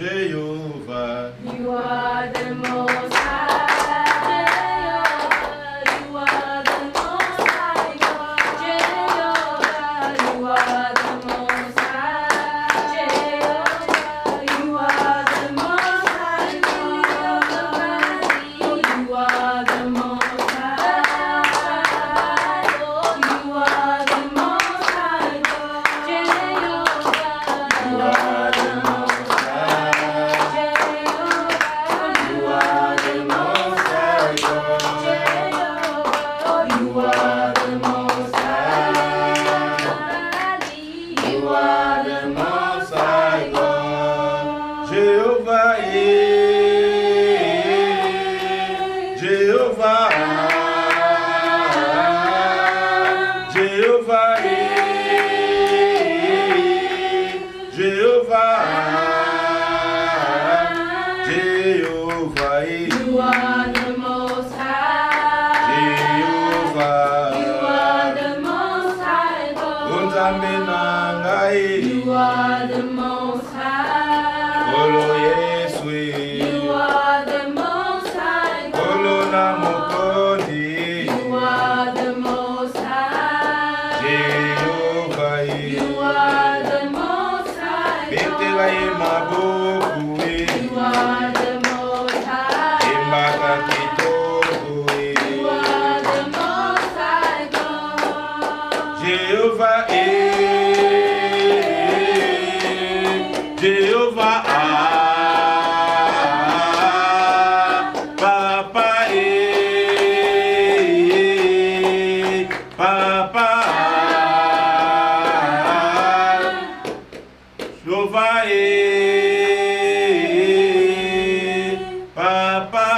Jehovah. You are the most high. You are the most high God. Jehovah, you are the most high. Jehovah, you are the most high God. You are the most high. You are the most high God. Jehovah, you are the most Jehovah, Jehovah, Jehovah, Jehovah, Jehovah, you are the most high. Jehovah, You are the most high God. You are the most high. Olo Yesu, You are the most high Olo God. Namokodi, You are the most high. Jehovah, You are the most high Betela God. Maboku, You are the most high. Imbaka Kitoku, You are the most high God. Jehovah, Jehovah, Papa, Papa, Jehovah, Papa,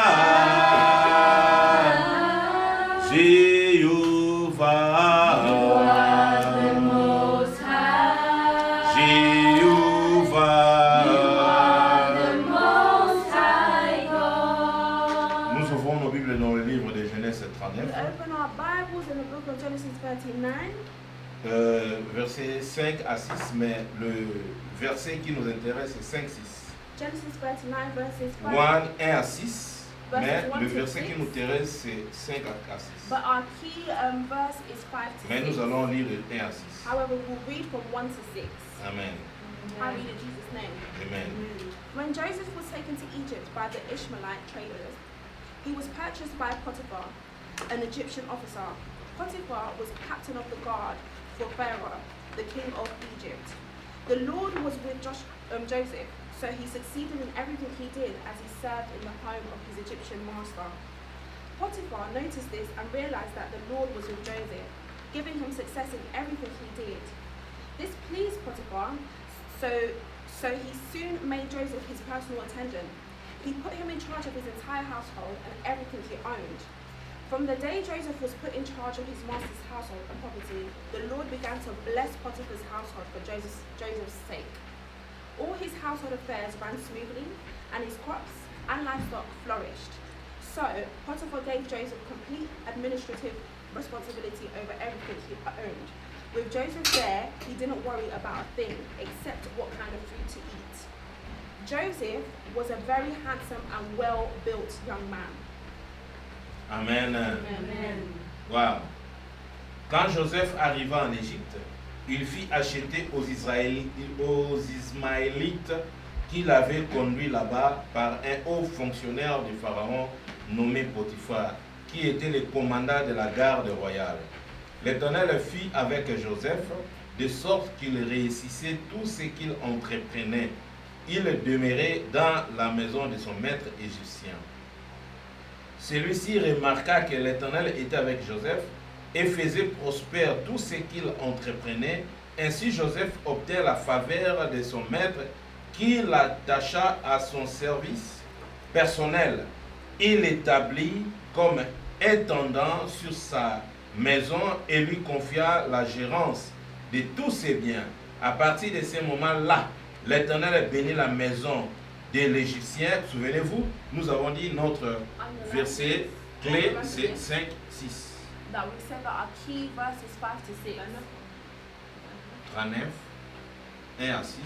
You are the Jehovah, most high. Jehovah. You are the most high God. Nous ouvrons nos Bibles dans le livre de Genèse We 39, open our Bibles in the book of Genesis 39, versets 5 à 6, mais le verset qui nous intéresse c'est 5-6. Genesis 39 verses 5. 1 à 6, mais le verset qui nous intéresse c'est 5 à 6. But our key verse is 5 to Mais 6. nous allons lire de 1 à 6. However, we'll read from 1 to 6. Amen. I read in Jesus' name. Amen. When Joseph was taken to Egypt by the Ishmaelite traders, he was purchased by Potiphar, an Egyptian officer. Potiphar was captain of the guard for Pharaoh, the king of Egypt. The Lord was with Joseph, so he succeeded in everything he did as he served in the home of his Egyptian master. Potiphar noticed this and realized that the Lord was with Joseph, giving him success in everything he did. This pleased Potiphar, so he soon made Joseph his personal attendant. He put him in charge of his entire household and everything he owned. From the day Joseph was put in charge of his master's household and property, the Lord began to bless Potiphar's household for Joseph's sake. All his household affairs ran smoothly, and his crops and livestock flourished. So Potiphar gave Joseph complete administrative responsibility over everything he owned. With Joseph there, he didn't worry about a thing except what kind of food to eat. Joseph was a very handsome and well-built young man. Amen. Amen. Wow. Quand Joseph arriva en Égypte, il fit acheter aux Ismaélites qu'il avait conduit là-bas par un haut fonctionnaire du Pharaon nommé Potiphar, qui était le commandant de la garde royale. L'Éternel fit avec Joseph de sorte qu'il réussissait tout ce qu'il entreprenait. Il demeurait dans la maison de son maître égyptien. Celui-ci remarqua que l'Éternel était avec Joseph et faisait prospérer tout ce qu'il entreprenait. Ainsi Joseph obtint la faveur de son maître qui l'attacha à son service personnel. Il l'établit comme intendant sur sa maison et lui confia la gérance de tous ses biens. À partir de ce moment-là, l'Éternel bénit la maison de l'Égyptien. Souvenez-vous, nous avons dit notre verset clé, c'est 5, 6. That we said that our key verse is 5 to 6. 39, 1 à 6.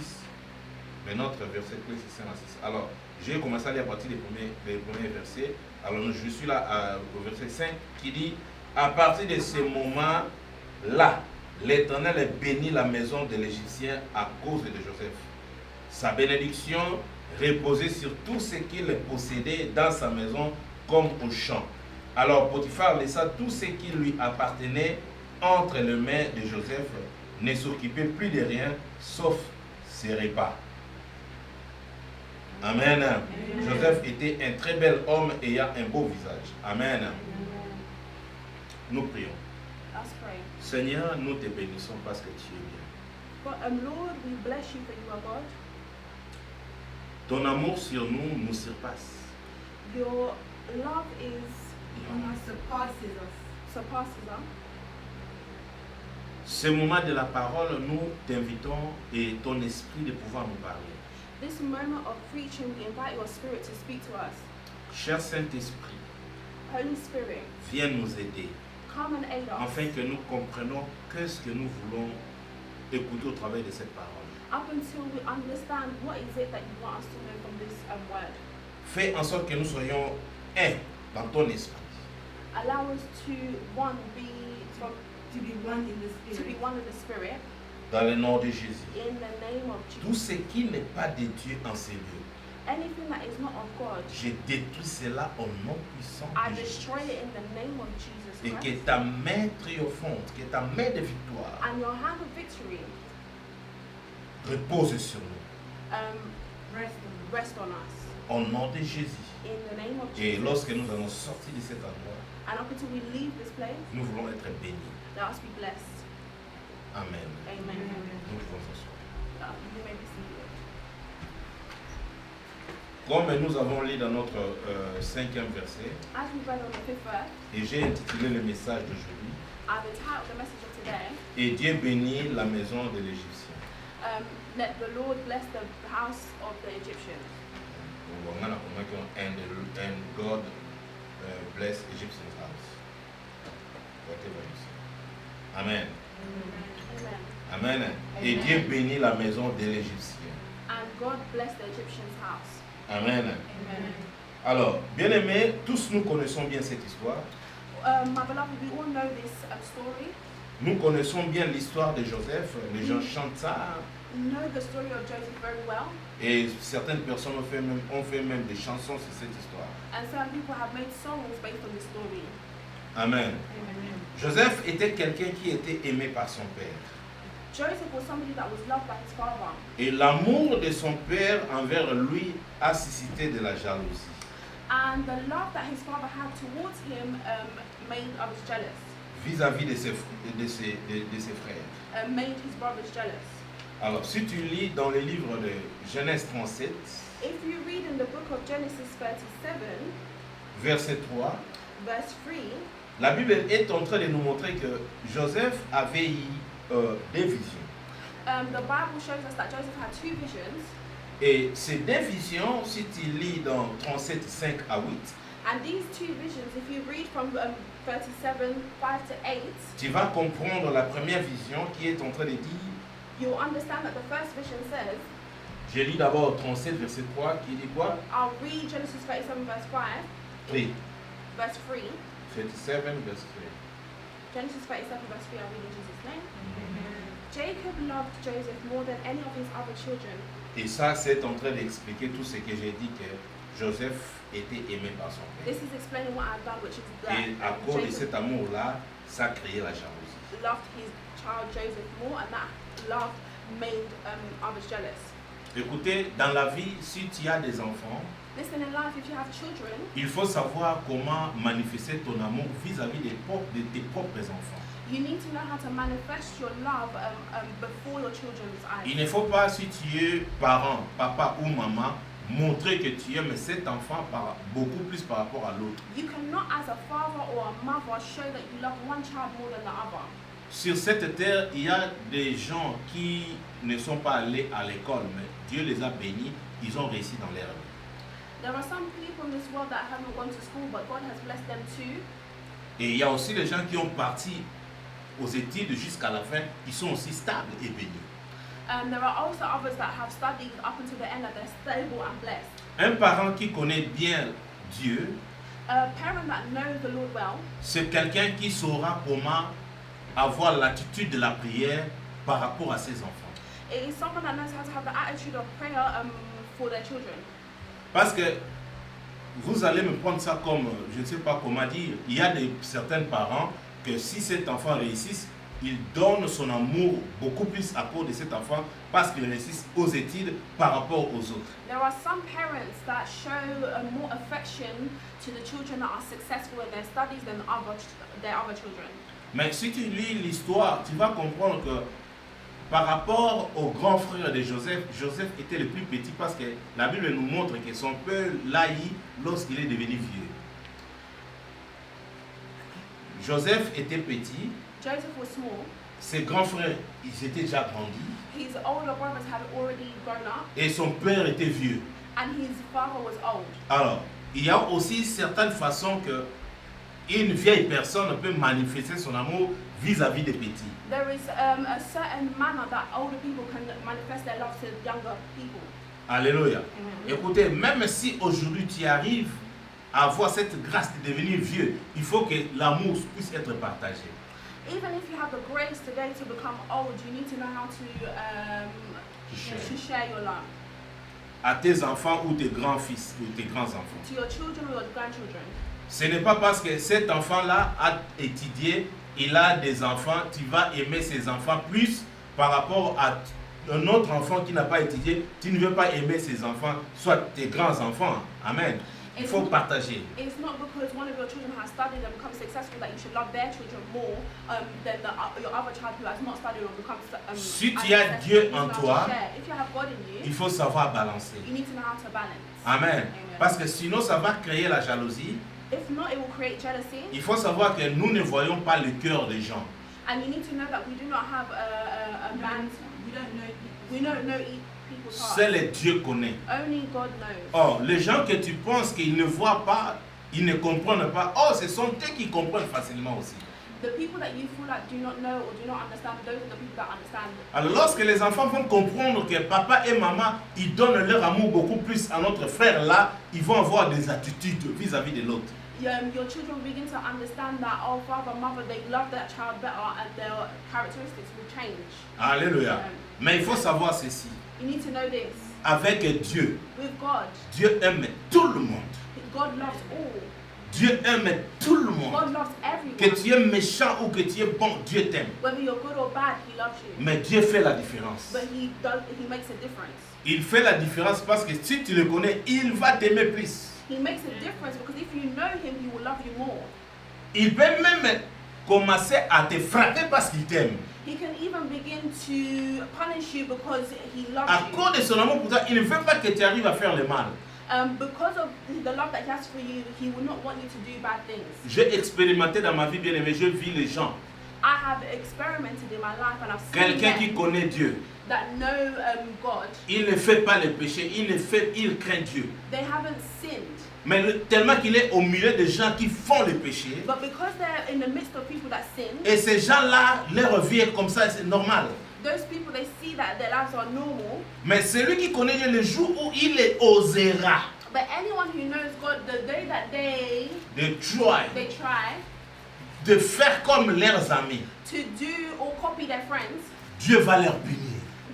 Mais notre verset clé, c'est 5 à 6. Alors, j'ai commencé à lire à partir des premiers versets. Alors, je suis là au verset 5 qui dit, à partir de ce moment-là, l'Éternel bénit la maison de l'Égyptien à cause de Joseph. Sa bénédiction reposait sur tout ce qu'il possédait dans sa maison comme au champ. Alors Potiphar laissa tout ce qui lui appartenait entre les mains de Joseph, ne s'occupait plus de rien sauf ses repas. Amen. Joseph était un très bel homme ayant un beau visage. Amen. Nous prions. Let's pray. Seigneur, nous te bénissons parce que tu es bien. But, Lord, we bless you for you are God. Ton amour sur nous nous surpasse. Your love is surpasses us. surpasses us. Ce moment de la parole, nous t'invitons et ton esprit de pouvoir nous parler. This moment of preaching, we invite your spirit to speak to us. Cher Saint-Esprit, Holy Spirit, viens nous aider come and aid us. afin que nous comprenions qu'est-ce que nous voulons écouter au travers de cette parole. Up until we understand what is it that you want us to know from this word. Fais en sorte que nous soyons un dans ton esprit. Allow us to To be one in the to be spirit. one in the spirit. Dans le nom de Jésus. In the name of Tout Jesus. ce qui n'est pas de Dieu en ces lieux, Anything that is not of God, je détruis cela au nom puissant I de Jésus. destroy it in the name of Jesus Et que Christ. ta main triomphante, que ta main de victoire And your hand of victory repose sur nous. Rest on rest on us. Au nom de Jésus. In the name of Et Jesus. lorsque nous allons sortir de cet endroit, And up until we leave this place, nous voulons être bénis. let us be blessed. Amen. Amen. Nous pouvons s'asseoir. You may be seated. Comme nous avons lu dans notre 5e verset, As we read on the fifth verse, et j'ai intitulé le message d'aujourd'hui, I've entitled the message of today, et Dieu bénit la maison de l'Égyptien. Let the Lord bless the house of the Egyptians. And God bless Egyptian's house. Whatever you say. Amen. Amen. Amen. Et Dieu bénit la maison de l'Égyptien. And God bless the Egyptians' house. Amen. Amen. Alors, bien aimés, tous nous connaissons bien cette histoire. My beloved, we all know this story. Nous connaissons bien l'histoire de Joseph. Les gens chantent ça. We know the story of Joseph very well. Et certaines personnes ont fait même des chansons sur cette histoire. And some people have made songs based on this story. Amen. Joseph était quelqu'un qui était aimé par son père. Joseph was somebody that was loved by his father. Et l'amour de son père envers lui a suscité de la jalousie. And the love that his father had towards him made others jealous. Vis-à-vis de ses frères. Made his brothers jealous. Alors, si tu lis dans le livre de Genèse 37, If you read in the book of Genesis 37, verset 3, verse 3, la Bible est en train de nous montrer que Joseph avait eu des visions. the Bible shows us that Joseph had two visions. Et ces deux visions, si tu lis dans 37, 5 à 8, And these two visions, if you read from 37, 5 to 8, tu vas comprendre la première vision qui est en train de dire, you'll understand that the first vision says, je lis d'abord 37, verset 3, qui dit quoi? I'll read Genesis 37, verse 5, 3. verse 3. 37, verset 3. Genesis 37, verse 3, I'll read in Jesus' name. Jacob loved Joseph more than any of his other children. Et ça, c'est en train d'expliquer tout ce que j'ai dit, que Joseph était aimé par son père. This is explaining what I've done, which is Et à that cause de Jacob cet amour-là, ça a créé la jalousie. loved his child Joseph more, and that love made others jealous. Écoutez, dans la vie, si tu as des enfants, Listen, in life, if you have children, il faut savoir comment manifester ton amour vis-à-vis de tes propres enfants. you need to know how to manifest your love before your children's Il eyes. ne faut pas, si tu es parent, papa ou maman, montrer que tu aimes cet enfant beaucoup plus par rapport à l'autre. You cannot, as a father or a mother, show that you love one child more than the other. Sur cette terre, il y a des gens qui ne sont pas allés à l'école, mais Dieu les a bénis, ils ont réussi dans leur vie. There are some people in this world that haven't gone to school, but God has blessed them too. Et il y a aussi des gens qui ont parti aux études jusqu'à la fin, ils sont aussi stables et bénis. There are also others that have studied up until the end that they're stable and blessed. Un parent qui connaît bien Dieu, A parent that knows the Lord well c'est quelqu'un qui saura comment avoir l'attitude de la prière par rapport à ses enfants. is someone that knows how to have the attitude of prayer for their children. Parce que vous allez me prendre ça comme, je ne sais pas comment dire, il y a certains parents que si cet enfant réussit, il donne son amour beaucoup plus à cause de cet enfant parce qu'il réussit aux études par rapport aux autres. There are some parents that show more affection to the children that are successful in their studies than their other children. Mais si tu lis l'histoire, tu vas comprendre que par rapport au grand frère de Joseph, Joseph était le plus petit parce que la Bible nous montre que son père l'a eu lorsqu'il est devenu vieux. Joseph était petit, Joseph was small. ses grands frères, ils étaient déjà grandis His older brothers had already grown up, et son père était vieux. and his father was old. Alors, il y a aussi certaines façons que une vieille personne peut manifester son amour vis-à-vis des petits. There is a certain manner that older people can manifest their love to younger people. Alléluia. Amen. Écoutez, même si aujourd'hui tu arrives à avoir cette grâce de devenir vieux, il faut que l'amour puisse être partagé. Even if you have the grace today to become old, you need to know how to share your love À tes enfants ou tes grands-fils ou tes grands-enfants. to your children or your grandchildren. Ce n'est pas parce que cet enfant-là a étudié, il a des enfants, tu vas aimer ses enfants plus par rapport à un autre enfant qui n'a pas étudié, tu ne veux pas aimer ses enfants, soit tes grands-enfants. Amen. Il faut partager. It's not because one of your children has studied and become successful that you should love their children more than your other child who has not studied or become Si tu as Dieu en toi, if you have God in you, il faut savoir balancer. you need to know how to balance. Amen. Amen. Parce que sinon, ça va créer la jalousie. If not, it will create jealousy. Il faut savoir que nous ne voyons pas le cœur des gens. And you need to know that we do not have a man. We don't know people. We don't know people's Seul hearts. le Dieu connaît. Only God knows. Or, les gens que tu penses qu'ils ne voient pas, ils ne comprennent pas, oh, ce sont eux qui comprennent facilement aussi. The people that you feel like do not know or do not understand, those are the people that understand. Alors, lorsque les enfants vont comprendre que papa et maman, ils donnent leur amour beaucoup plus à notre frère là, ils vont avoir des attitudes vis-à-vis de l'autre. Your children begin to understand that, oh, father, mother, they love their child better and their characteristics will change. Alléluia. Mais il faut savoir ceci. You need to know this. Avec Dieu, With God, Dieu aime tout le monde. God loves all. Dieu aime tout le monde. God loves Que everyone. tu es méchant ou que tu es bon, Dieu t'aime. Whether you're good or bad, He loves you. Mais Dieu fait la différence. But He makes a difference. Il fait la différence parce que si tu le connais, il va t'aimer plus. He makes a difference because if you know Him, He will love you more. Il peut même commencer à te frapper parce qu'il t'aime. He can even begin to punish you because He loves À you. cause de son amour pour toi, il ne veut pas que tu arrives à faire le mal. Because of the love that He has for you, He will not want you to do bad things. J'ai expérimenté dans ma vie bien aimée, je vis les gens. I have experimented in my life and I've seen Quelqu'un qui men connaît Dieu, that know God. il ne fait pas le péché, il craint Dieu. They haven't sinned. Mais tellement qu'il est au milieu de gens qui font le péché, But because they're in the midst of people that sin, et ces gens-là, leur vie est comme ça, c'est normal. those people, they see that their lives are normal. Mais celui qui connaît Dieu, le jour où il les osera But anyone who knows God, the day that they try de faire comme leurs amis, to do or copy their friends, Dieu va leur punir.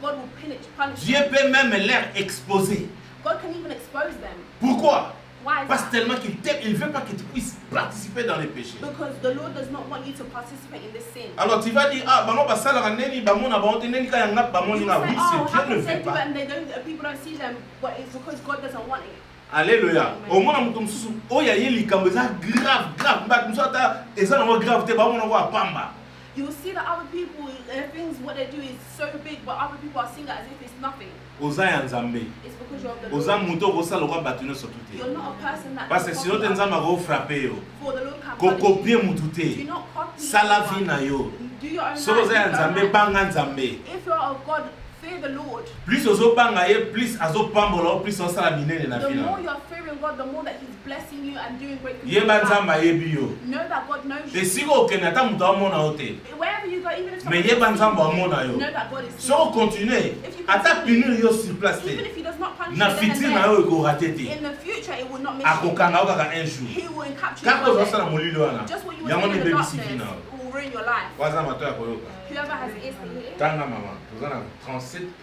God will punish Dieu them. peut même leur exposer. God can even expose them. Pourquoi? Why is Parce que that? tellement qu'il t'aime, il ne veut pas que tu puisses participer dans les péchés. Because the Lord does not want you to participate in this sin. Alors tu vas dire, ah, bango basala neni, bamo na bango neni kaya ngap bamo You ni say, na. Oui, oh, c'est how Dieu ne can they fait do it pas. and they don't, people don't see them, but it's because God doesn't want it. Alléluia. Au moins na muto mususu, oya ye likambo eza grave, mbak mususu ata eza na grave te bamo na wa pamba. You will see that other people, their things, what they do is so big, but other people are seeing it as if it's nothing. Oza ya nzambe. It's because you're of the Oza Lord. muto kosala kwa batu nyonso tu te. You're not a person that Parce que can sinon te copy nzambe others, ako frapper yo. for the Lord can punish Kokopie you. mutu Do te. not copy Sala vi anyone. na yo. Do your own Soko life, oza ya do your own nzambe life. banga nzambe. If you're of God, fear the Lord. Plus ozobanga ye, plus azopambola, plus osala minene na The vie na more yo. you're fearing God, the more that He's blessing you and doing great things. in Yeba your life. nzambe ayebi yo. Know that God knows you. Esika okende ata mutu amona yo te. Wherever wherever you go, even if Mais someone yeba doesn't nzambo see you, amona yo. know that God is Si seeing on you. continue, If you ata continue, punir yo sur place even te. if he does not punish Na you then fitir and na there, yo eko raté te. in the future it will not miss you. Akokanga yo kaka un jour. He will capture Kako you one ozosala day. molili wana. Just what you were Yango doing ne in the bebisi darkness fina. will ruin your life. Waza mato ya koyoka. Whoever has ears to hear. Tanga mama. Tozana 37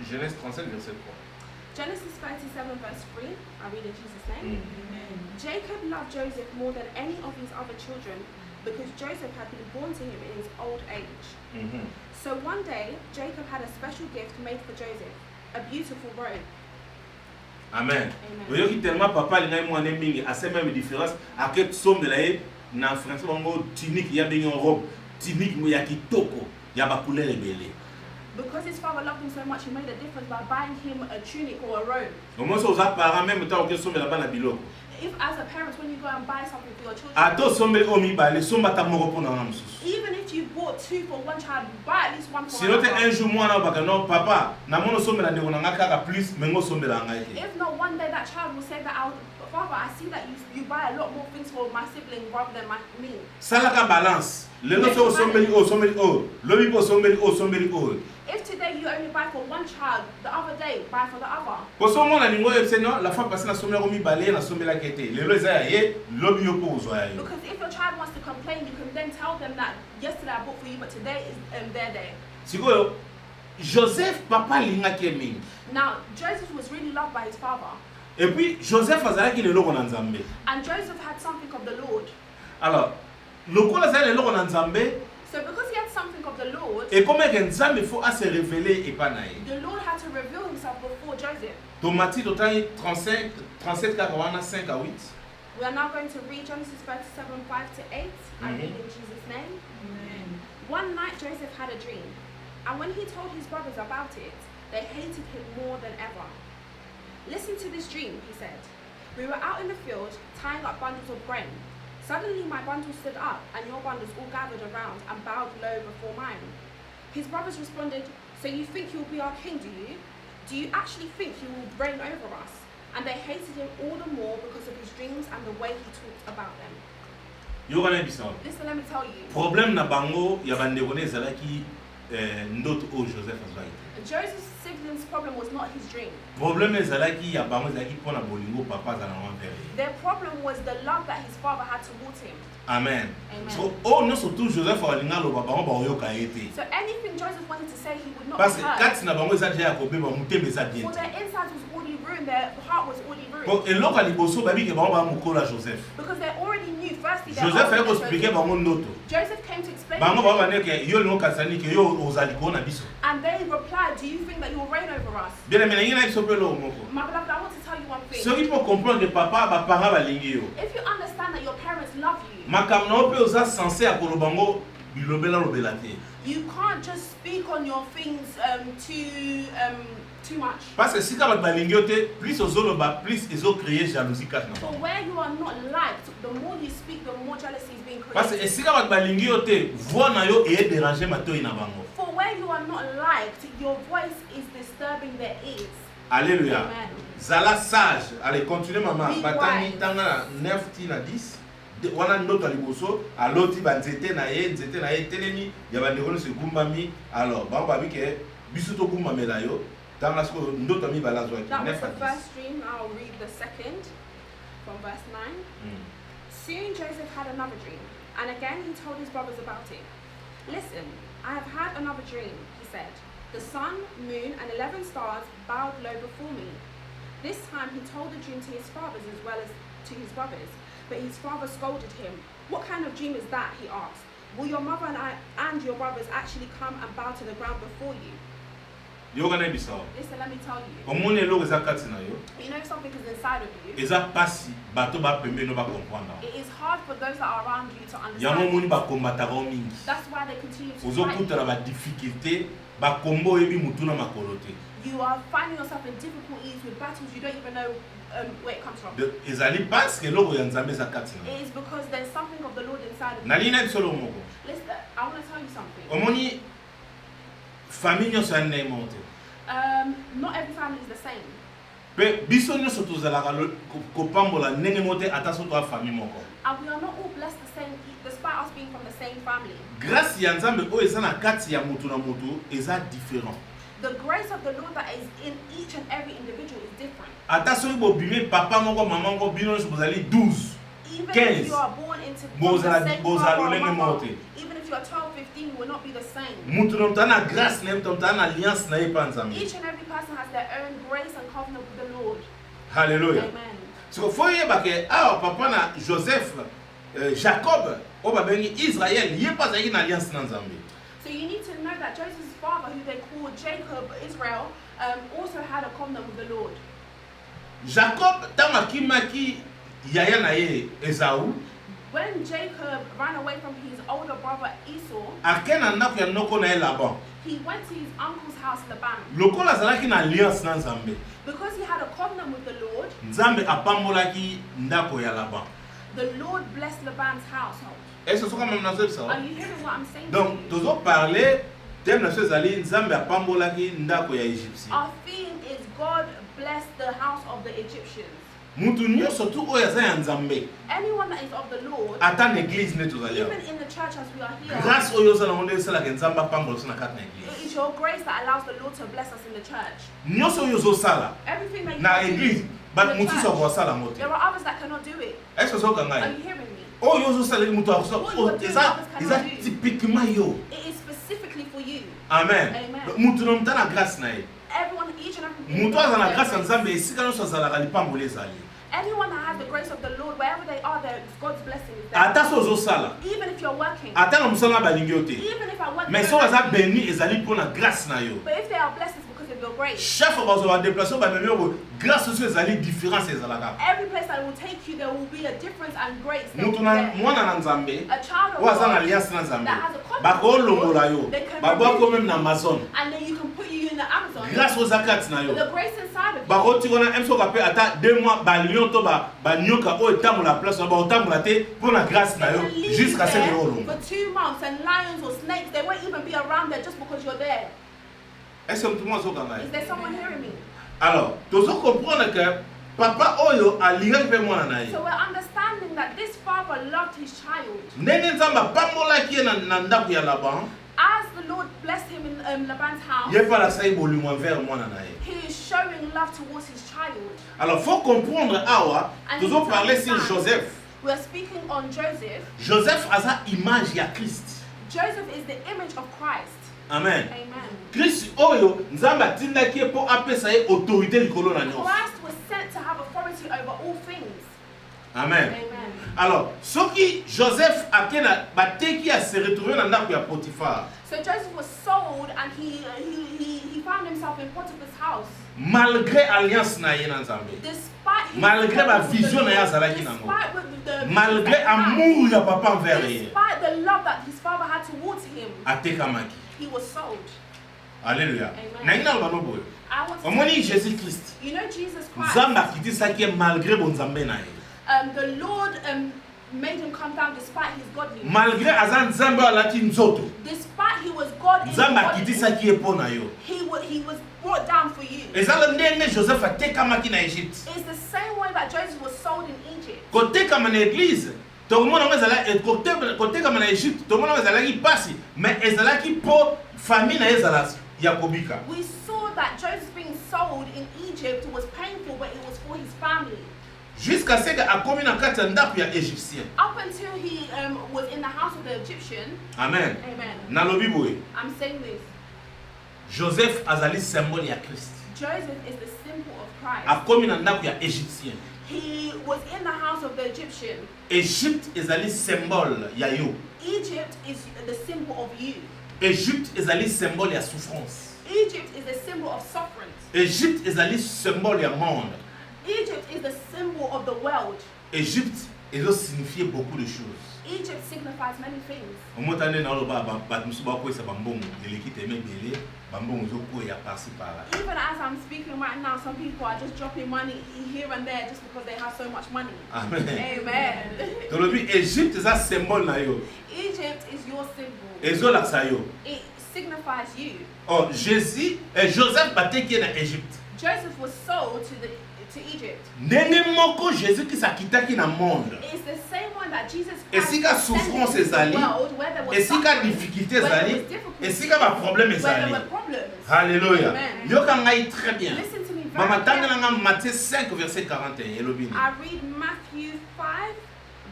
Genèse 37 verset 3. Genesis 37 verse 3. I read in Jesus' name. Jacob loved Joseph more than any of his other children because Joseph had been born to him in his old age. So one day, Jacob had a special gift made for Joseph, a beautiful robe. Amen. Amen. Oyoki tellement papa linga mwana mingi ase même différence aket somme la ye na français bango tunique ya bengi robe tunique mo ya kitoko ya ba couleur ebele. Because his father loved him so much, he made a difference by buying him a tunic or a robe. Au moins aux parents même temps que somme la bana biloko. If as a parent, when you go and buy something for your children, Ato somme o mi ba le somme ta moko pona na mususu. even if you bought two for one child, buy at least one for Sinon another. un jour mwana baka no papa na mono somme la ndeko na ngaka plus mengo somme la ngai te. If not, one day that child will say that, Father, I see that you buy a lot more things for my sibling rather than me. Salaka balance. Le no so somme o lobi po somme o. If today you only buy for one child, the other day buy for the other. Poso mona ningo epse no la fois passée na somme la komi balé na somme la kete. Le lo za ye lobi yo po zo ya yo. Because if your child wants to complain, you can then tell them that yesterday I bought for you, but today is their day. Sikoyo Joseph papa linga ke mingi. Now, Joseph was really loved by his father. Et puis Joseph azalaki le loko na Nzambe. And Joseph had something of the Lord. Alors, lokola za le loko na Nzambe, So because he had something of the Lord, et comme que Nzambe faut à se révéler et pas naï. the Lord had to reveal himself before Joseph. Tomati totali 37 41 5 à 8. We are now going to read Genesis 37, 5 to 8. I read in Jesus' name. One night Joseph had a dream, and when he told his brothers about it, they hated him more than ever. Listen to this dream, he said. We were out in the field, tying up bundles of grain. Suddenly my bundle stood up, and your bundles all gathered around and bowed low before mine. His brothers responded, so you think you'll be our king, do you? Do you actually think you will reign over us? And they hated him all the more because of his dreams and the way he talked about them. Yo kana bisa. Listen, let me tell you. Problème na bango ya bande kone zalaki ndoto o Joseph azwaki. Joseph's siblings' problem was not his dream. Problème ezalaki ya bango zalaki pona bolingo papa za na wanvere. Their problem was the love that his father had towards him. Amen. Amen. So oh non surtout Joseph alinga lo baba ba oyoka ete. So anything Joseph wanted to say, he would not Parce be que heard. kati na bango eza déjà yakobeba muteme eza bien. For their insides was already ruined, their heart was already ruined. Po eloko ya liboso babi ke bango ba mukola Joseph. Because they already knew, firstly, they Joseph already ayeko knew expliquer bango ndoto. Joseph came to explain Bango to ba them, bane ke yo lingo kasani ke yo ozali ko na biso. and they replied, do you think that you will reign over us? Bien mais ngina biso pe lo moko. My beloved, I want to tell you one thing. Soki po comprendre que papa ba parents balingi yo. If you understand that your parents love you, Makambo na pe oza censé akoloba bango bilobela lobela te. you can't just speak on your things too much. Parce que si ka bato balingi yo te, plus ozoloba, plus ezo créer jalousie kati na For bango. where you are not liked, the more you speak, the more jealousy is being Parce que created. esika bato balingi yo te, voix na yo eye déranger matoi na bango. For where you are not liked, your voice is disturbing their ears. Alléluia. Amen. Zala sage. Allez, continuez maman. Be Batani wise. tanga na 9 ti na 10. Wana ndoto liboso, aloti ba nzete na ye telemi, ya ba ndeko se gumbami. Alors, ba ba bike biso to gumbamela yo. Tanga sko ndoto mi balazwa ki That was 9 the à 10. first dream. I'll read the second from verse 9. Soon Joseph had another dream, and again he told his brothers about it. Listen, I have had another dream, he said. The sun, moon, and 11 stars bowed low before me. This time he told the dream to his fathers as well as to his brothers, but his father scolded him. What kind of dream is that? He asked. Will your mother and I and your brothers actually come and bow to the ground before you? Yo kana bisa. Listen, let me tell you. Omone eloko eza kati na yo. You know something is inside of you. Eza pasi bato ba pembe no ba comprendre. It is hard for those that are around you to Yango understand. moni ba kombata ko mingi. That's why they continue to Ozo fight you. kutana ba difficulté ba kombo ebi mutuna makolo te. You are finding yourself in difficulties with battles you don't even know where it comes from. Ezali parce que eloko ya Nzambe eza kati na yo. It is because there's something of the Lord inside of you. Nalina biso lo moko. Listen, I want to tell you something. Omoni famille nyonso ya ndenge moko te. Not every family is the same. Pe biso nyonso tozalaka kopambola ndenge moko te ata so toa famille moko. And we are not all blessed the same, despite us being being from the same family. Grâce ya Nzambe oyo eza na kati ya mutu na mutu eza différent. The grace of the Lord that is in each and every individual is different. Ata soki bobimi papa moko mama moko bino nyonso bozali 12. Even 15. if you are born into from the same father or mother, even if you are 12, 15, you will not be the same. Mutu na mutu ana grâce na ye, mutu na mutu ana alliance na ye pa Nzambe. Each and every person has their own grace and covenant with the Lord. Hallelujah. Amen. So faut yeba ke awa papa na Joseph Jacob o babengi Israël ye pa zaki na alliance na Nzambe. So you need to know that Joseph's father, who they called Jacob, Israel, also had a covenant with the Lord. Jacob tamakimaki yaya na ye Esau. When Jacob ran away from his older brother Esau, akena ndako ya noko na ye Laban. he went to his uncle's house, Laban. Lokola azalaki na alliance na Nzambe. Because he had a covenant with the Lord, Nzambe apambolaki ndako ya Laban. the Lord blessed Laban's household. Est-ce que ça comme na Are you hearing what I'm saying Donc to you? tozo parler thème na ezali Nzambe apambolaki ndako ya Égyptien. Our theme is God blessed the house of the Egyptians. Mutu nyonso tu oyo aza ya Nzambe Anyone that is of the Lord, ata na église ne tozali. even in the church as we are here, Grâce oyo osala ngo nde esalaka Nzambe apambola so na kati na it église. is your grace that allows the Lord to bless us in the church. Nyonso oyo ozosala Everything that you na do église in ba the mutu so church, akosala ngo te. there are others that cannot do it. Est-ce que ça Are ngai? you hearing me? Oyo ozosala mutu akoso What you are doing, eza others cannot do. typiquement yo. It is specifically for you. Amen. Amen. Mutu na mutu na grâce na ye. Everyone, each and every Mutu aza na grâce ya Nzambe esika nyonso azalaka lipambola ezali. anyone that has the grace of the Lord, wherever they are, there is God's blessing is there. Ata so ozosala. Even if you're working, Ata na mosala balingi yo te. even if I work, Mais so aza béni ezali mpona grâce na yo. but if they are blessed, it's because of your grace. Chaque fois que vous avez déplacé, vous avez grâce à ce que différence est là. Every place that will take you, there will be a difference and grace. There will Mutu be na there. mwana na Nzambe, A child of ou aza na God alliance na Nzambe. that has a covenant Ba ko longola yo. they can Ba remove ko même na Amazon. and then you can put you in the Amazon. Grâce aux akats na yo. The grace inside of Ba you. ko ti kona emso ka pe ata 2 mois ba lion to ba nyoka o etambola place ba otambola te pour la grâce na They yo can leave jusqu'à ce there que yo for 2 months, and lions or snakes, they won't even be around there just because you're there. Est-ce que tout le monde so kana? Is there someone hearing me? Alors, tu dois comprendre que papa oyo alinga pe mwana na ye. So we're understanding that this father loved his child. Ndenge Nzamba pambola ki na ndako ya Laban. As the Lord blessed him in Laban's house, Ye pa la sai bolingo envers mwana na ye. he is showing love towards his child. Alors, faut comprendre awa, And nous you allons parler need to sur understand. Joseph. We're speaking on Joseph. Joseph a sa image ya Christ. Joseph is the image of Christ. Amen. Amen. Christ oyo nzamba atindaki ye mpo apesa ye autorité likolo na nyonso. Christ was sent to have authority over all things. Amen. Amen. Alors, soki Joseph akena bateki ya se retrouver na ndako ya Potiphar. So Joseph was sold and he found himself in Potiphar's house. Malgré alliance na ye na Nzambe. Despite his Malgré ba covenant with vision the na ye Lord, azalaki nango. despite with the Malgré vision that he had, amour ya papa envers ye. despite the love that his father had towards him, Atekamaki. he was sold. Alléluia. Amen. Na ngina loba no boyo. I want to Omoni Jésus Christ. you know Jesus Christ. Nzambe akitisaki ye malgré bonzambe na ye. The Lord made him come down despite his godliness. Malgré aza Nzambe alati nzoto. Despite he was God in Nzambe body, akitisaki ye mpo na yo. he was brought down for you. Ezala ndenge Joseph atekamaki na Egypte. It's the same way that Joseph was sold in Egypt. Kotekama na église. Tokomona ngo ezala kotekama na Egypte. Tokomona ngo ezalaki pasi, mais ezalaki mpo famille na ye ezala ya kobika. We saw that Joseph being sold in Egypt was painful, but it was for his family. Jusqu'à ce que akomi na kati ya ndako ya Égyptien. Up until he was in the house of the Egyptian. Amen. Amen. Nalobi boye. I'm saying this. Joseph azali symbole ya Christ. Joseph is the symbol of Christ. Akomi na ndako ya Égyptien. He was in the house of the Egyptian. Égypte ezali symbole ya yo. Egypt is the symbol of you. Égypte ezali symbole ya souffrance. Egypt is the symbol of suffering. Égypte ezali symbole ya monde. Egypt is the symbol of the world. Égypte ezo signifier beaucoup de choses. Egypt signifies many things. Omotane na oloba ba musu ba koisa bambongo eleki teme bele bambongo zo ko ya parci par là. Even as I'm speaking right now, some people are just dropping money here and there just because they have so much money. Amen. Amen. Tolobi Égypte eza symbole na yo. Egypt is your symbol. Ezo laksa yo. It signifies you. Oh, Joseph bateki na Égypte. Joseph was sold to to Egypt. Ndenge moko Jésus-Christ akitaki na monde. It's the same one that Jesus Esika Christ souffrance sent into the ezali, world where there was esika suffering, difficulté where there ezali, was difficulty, esika ba problème where there ezali. were problems. Alléluia. Amen. Yoka ngai très bien. Listen to me very Mama tanga carefully. nga Matthieu 5 verset 41 elobi ni. I read Matthew 5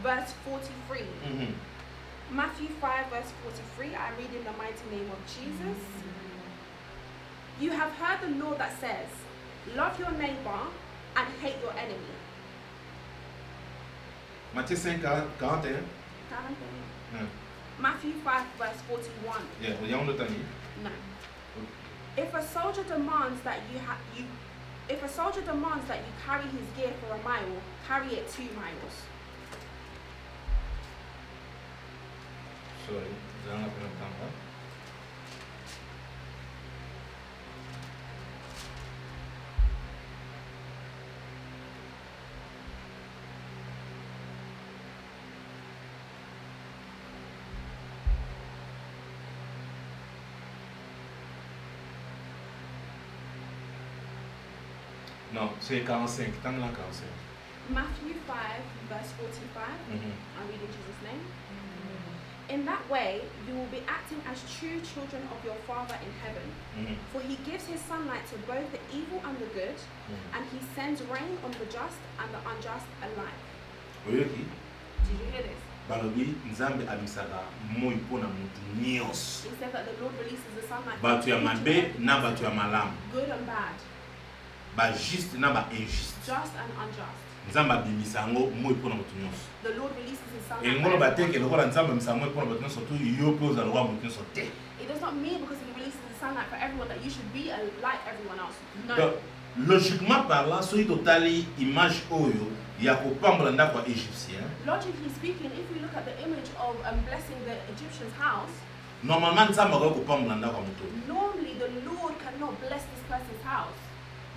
verse 43. Matthew 5 verse 43, I read in the mighty name of Jesus. You have heard the law that says, love your neighbor and hate your enemy. Matthieu 5 41. Matthew 5 verse 41. Yeah, regarde le tani. No. If a soldier demands that if a soldier demands that you carry his gear for a mile, carry it 2 miles. Sorry, jangan apa nak tambah. Non, c'est 45. Tant là 45. Matthew 5 verse 45. I'll read in Jesus' name. In that way, you will be acting as true children of your Father in heaven. For he gives his sunlight to both the evil and the good, and he sends rain on the just and the unjust alike. Oyoki? Did you hear this? Balobi nzambe amisaka moi pona mutu nyos. He said that the Lord releases the sunlight Batu ya for each mabe one, na batu ya malamu. good and bad, Ba juste na ba injuste. just and unjust. Nzambe abimisa yango moi pona mutu nyos. The Lord releases his sunlight. Elingo for bateke everyone. lokola nzambe abimisa moi pona mutu nyos surtout yo pe oza lokola mutu nyos te. It does not mean because he releases the sunlight for everyone that you should be like everyone else. No. Donc, logiquement parlant, soki totali image oyo ya kopambola ndako ya égyptien, Logically speaking, if we look at the image of blessing the Egyptian's house, normalement nzambe akoki kopambola ndako ya moto. normally the Lord cannot bless this person's house.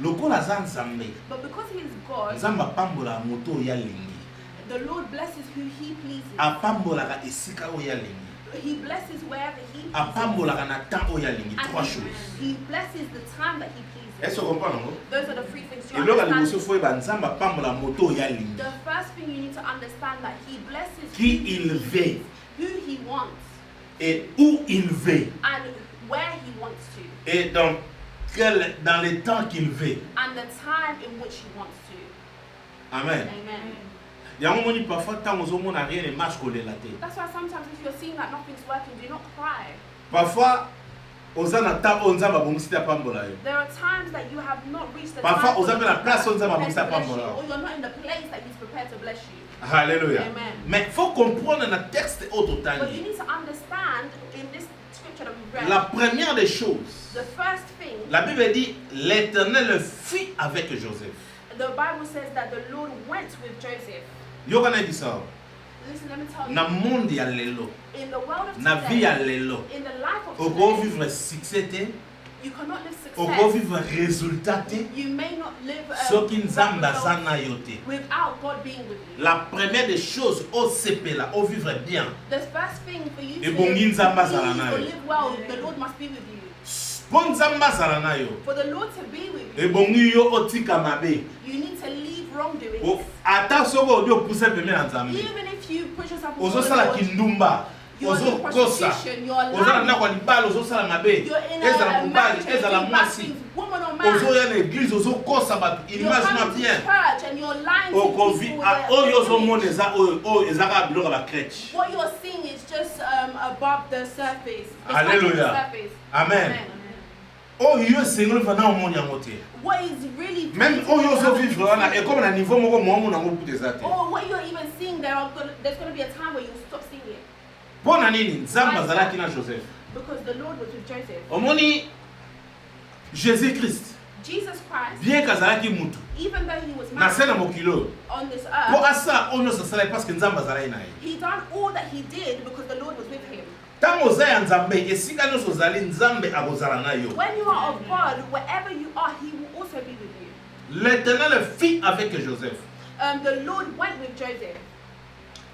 Lokola aza nzambe, But because he is God, nzambe apambolaka moto oyo alingi, the Lord blesses who he pleases. apambolaka esika oyo alingi, He blesses wherever he pleases. apambolaka na temps oyo alingi. And Trois choses. he blesses the time that he pleases. Est-ce que vous comprenez? Those are the 3 things you Eloko ya liboso understand. fo yeba nzambe apambola moto oyo alingi, The first thing you need to understand that he blesses qui il veut who he wants et où il veut and where he wants to et dans le temps qu'il veut. and the time in which he wants to. Amen. Amen. Yango moni parfois ntango ozomona rien ne marche kolela te. That's why sometimes if you're seeing that nothing's working, do not cry. Parfois oza na temps oyo nzambe abongisi te apambola yo. There are times that you have not reached the Parfois time oza mpe na place oyo nzambe abongisi prepared to bless you, apambola or yo. you're not in the place that he's prepared to bless you. Alléluia. Amen. Mais faut comprendre na texte oyo But you totali. need to understand in this scripture that we read, La première des choses, the first thing, la Bible dit l'Éternel fit avec Joseph. the Bible says that the Lord went with Joseph. Yoka na bisa Listen, let me tell you, na monde ya lelo, in the world of na vie ya today, lelo, in the life of oko today, vivre succès te, you cannot live oko success. vivre résultat te, You may not live soki nzambe without aza na yo te. without God being with you. La première des choses, au sepela, au vivre bien. The first thing for you to Ebongi live, nzambe to azala na yo. live well, the Lord must be with you. Po nzambe azala na yo, For the Lord to be with you, ebongi yo otika mabe. you need to leave wrongdoings. O- Ata soko odi opuse peme na nzambe. Even if you push yourself before the Ozosala Lord, kindumba, you're in ozokosa, prostitution, you're ozala lying, na kwa libala, ozosala mabe, you're in ezala a mobali, marriage, and ezala doing bad mwasi, things, woman or man. ozoya na église, ozokosa bato, You're image na coming to bien. church and you're lying to Okovi, people. a- with oyo their ozomona image. eza oyo ezaka biloko ya bakretch. What you're seeing is just above the surface. It's Hallelujah. touching the surface. Amen. Oyo esengeli vana omoni yango te. What is really Même oyo ozovivre wana ekoma na niveau moko moamu nango kuta eza te. or what you're even seeing, there's going to be a time where you'll stop seeing it. Mpo na nini nzambe azalaki na Joseph? Because the Lord was with Joseph. Omoni Jésus Christ Jesus Christ, bien kazalaki mutu even though he was na se na married mokili oyo on this mpo earth, asala oyo nyonso asalaki parce que nzambe azalaki na ye. he done all that he did because the Lord was with him. Ntango oza ya nzambe esika nyonso ozali nzambe akozala na yo. When you are of God, wherever you are, he will also be with you. L'Éternel fit avec Joseph. The Lord went with Joseph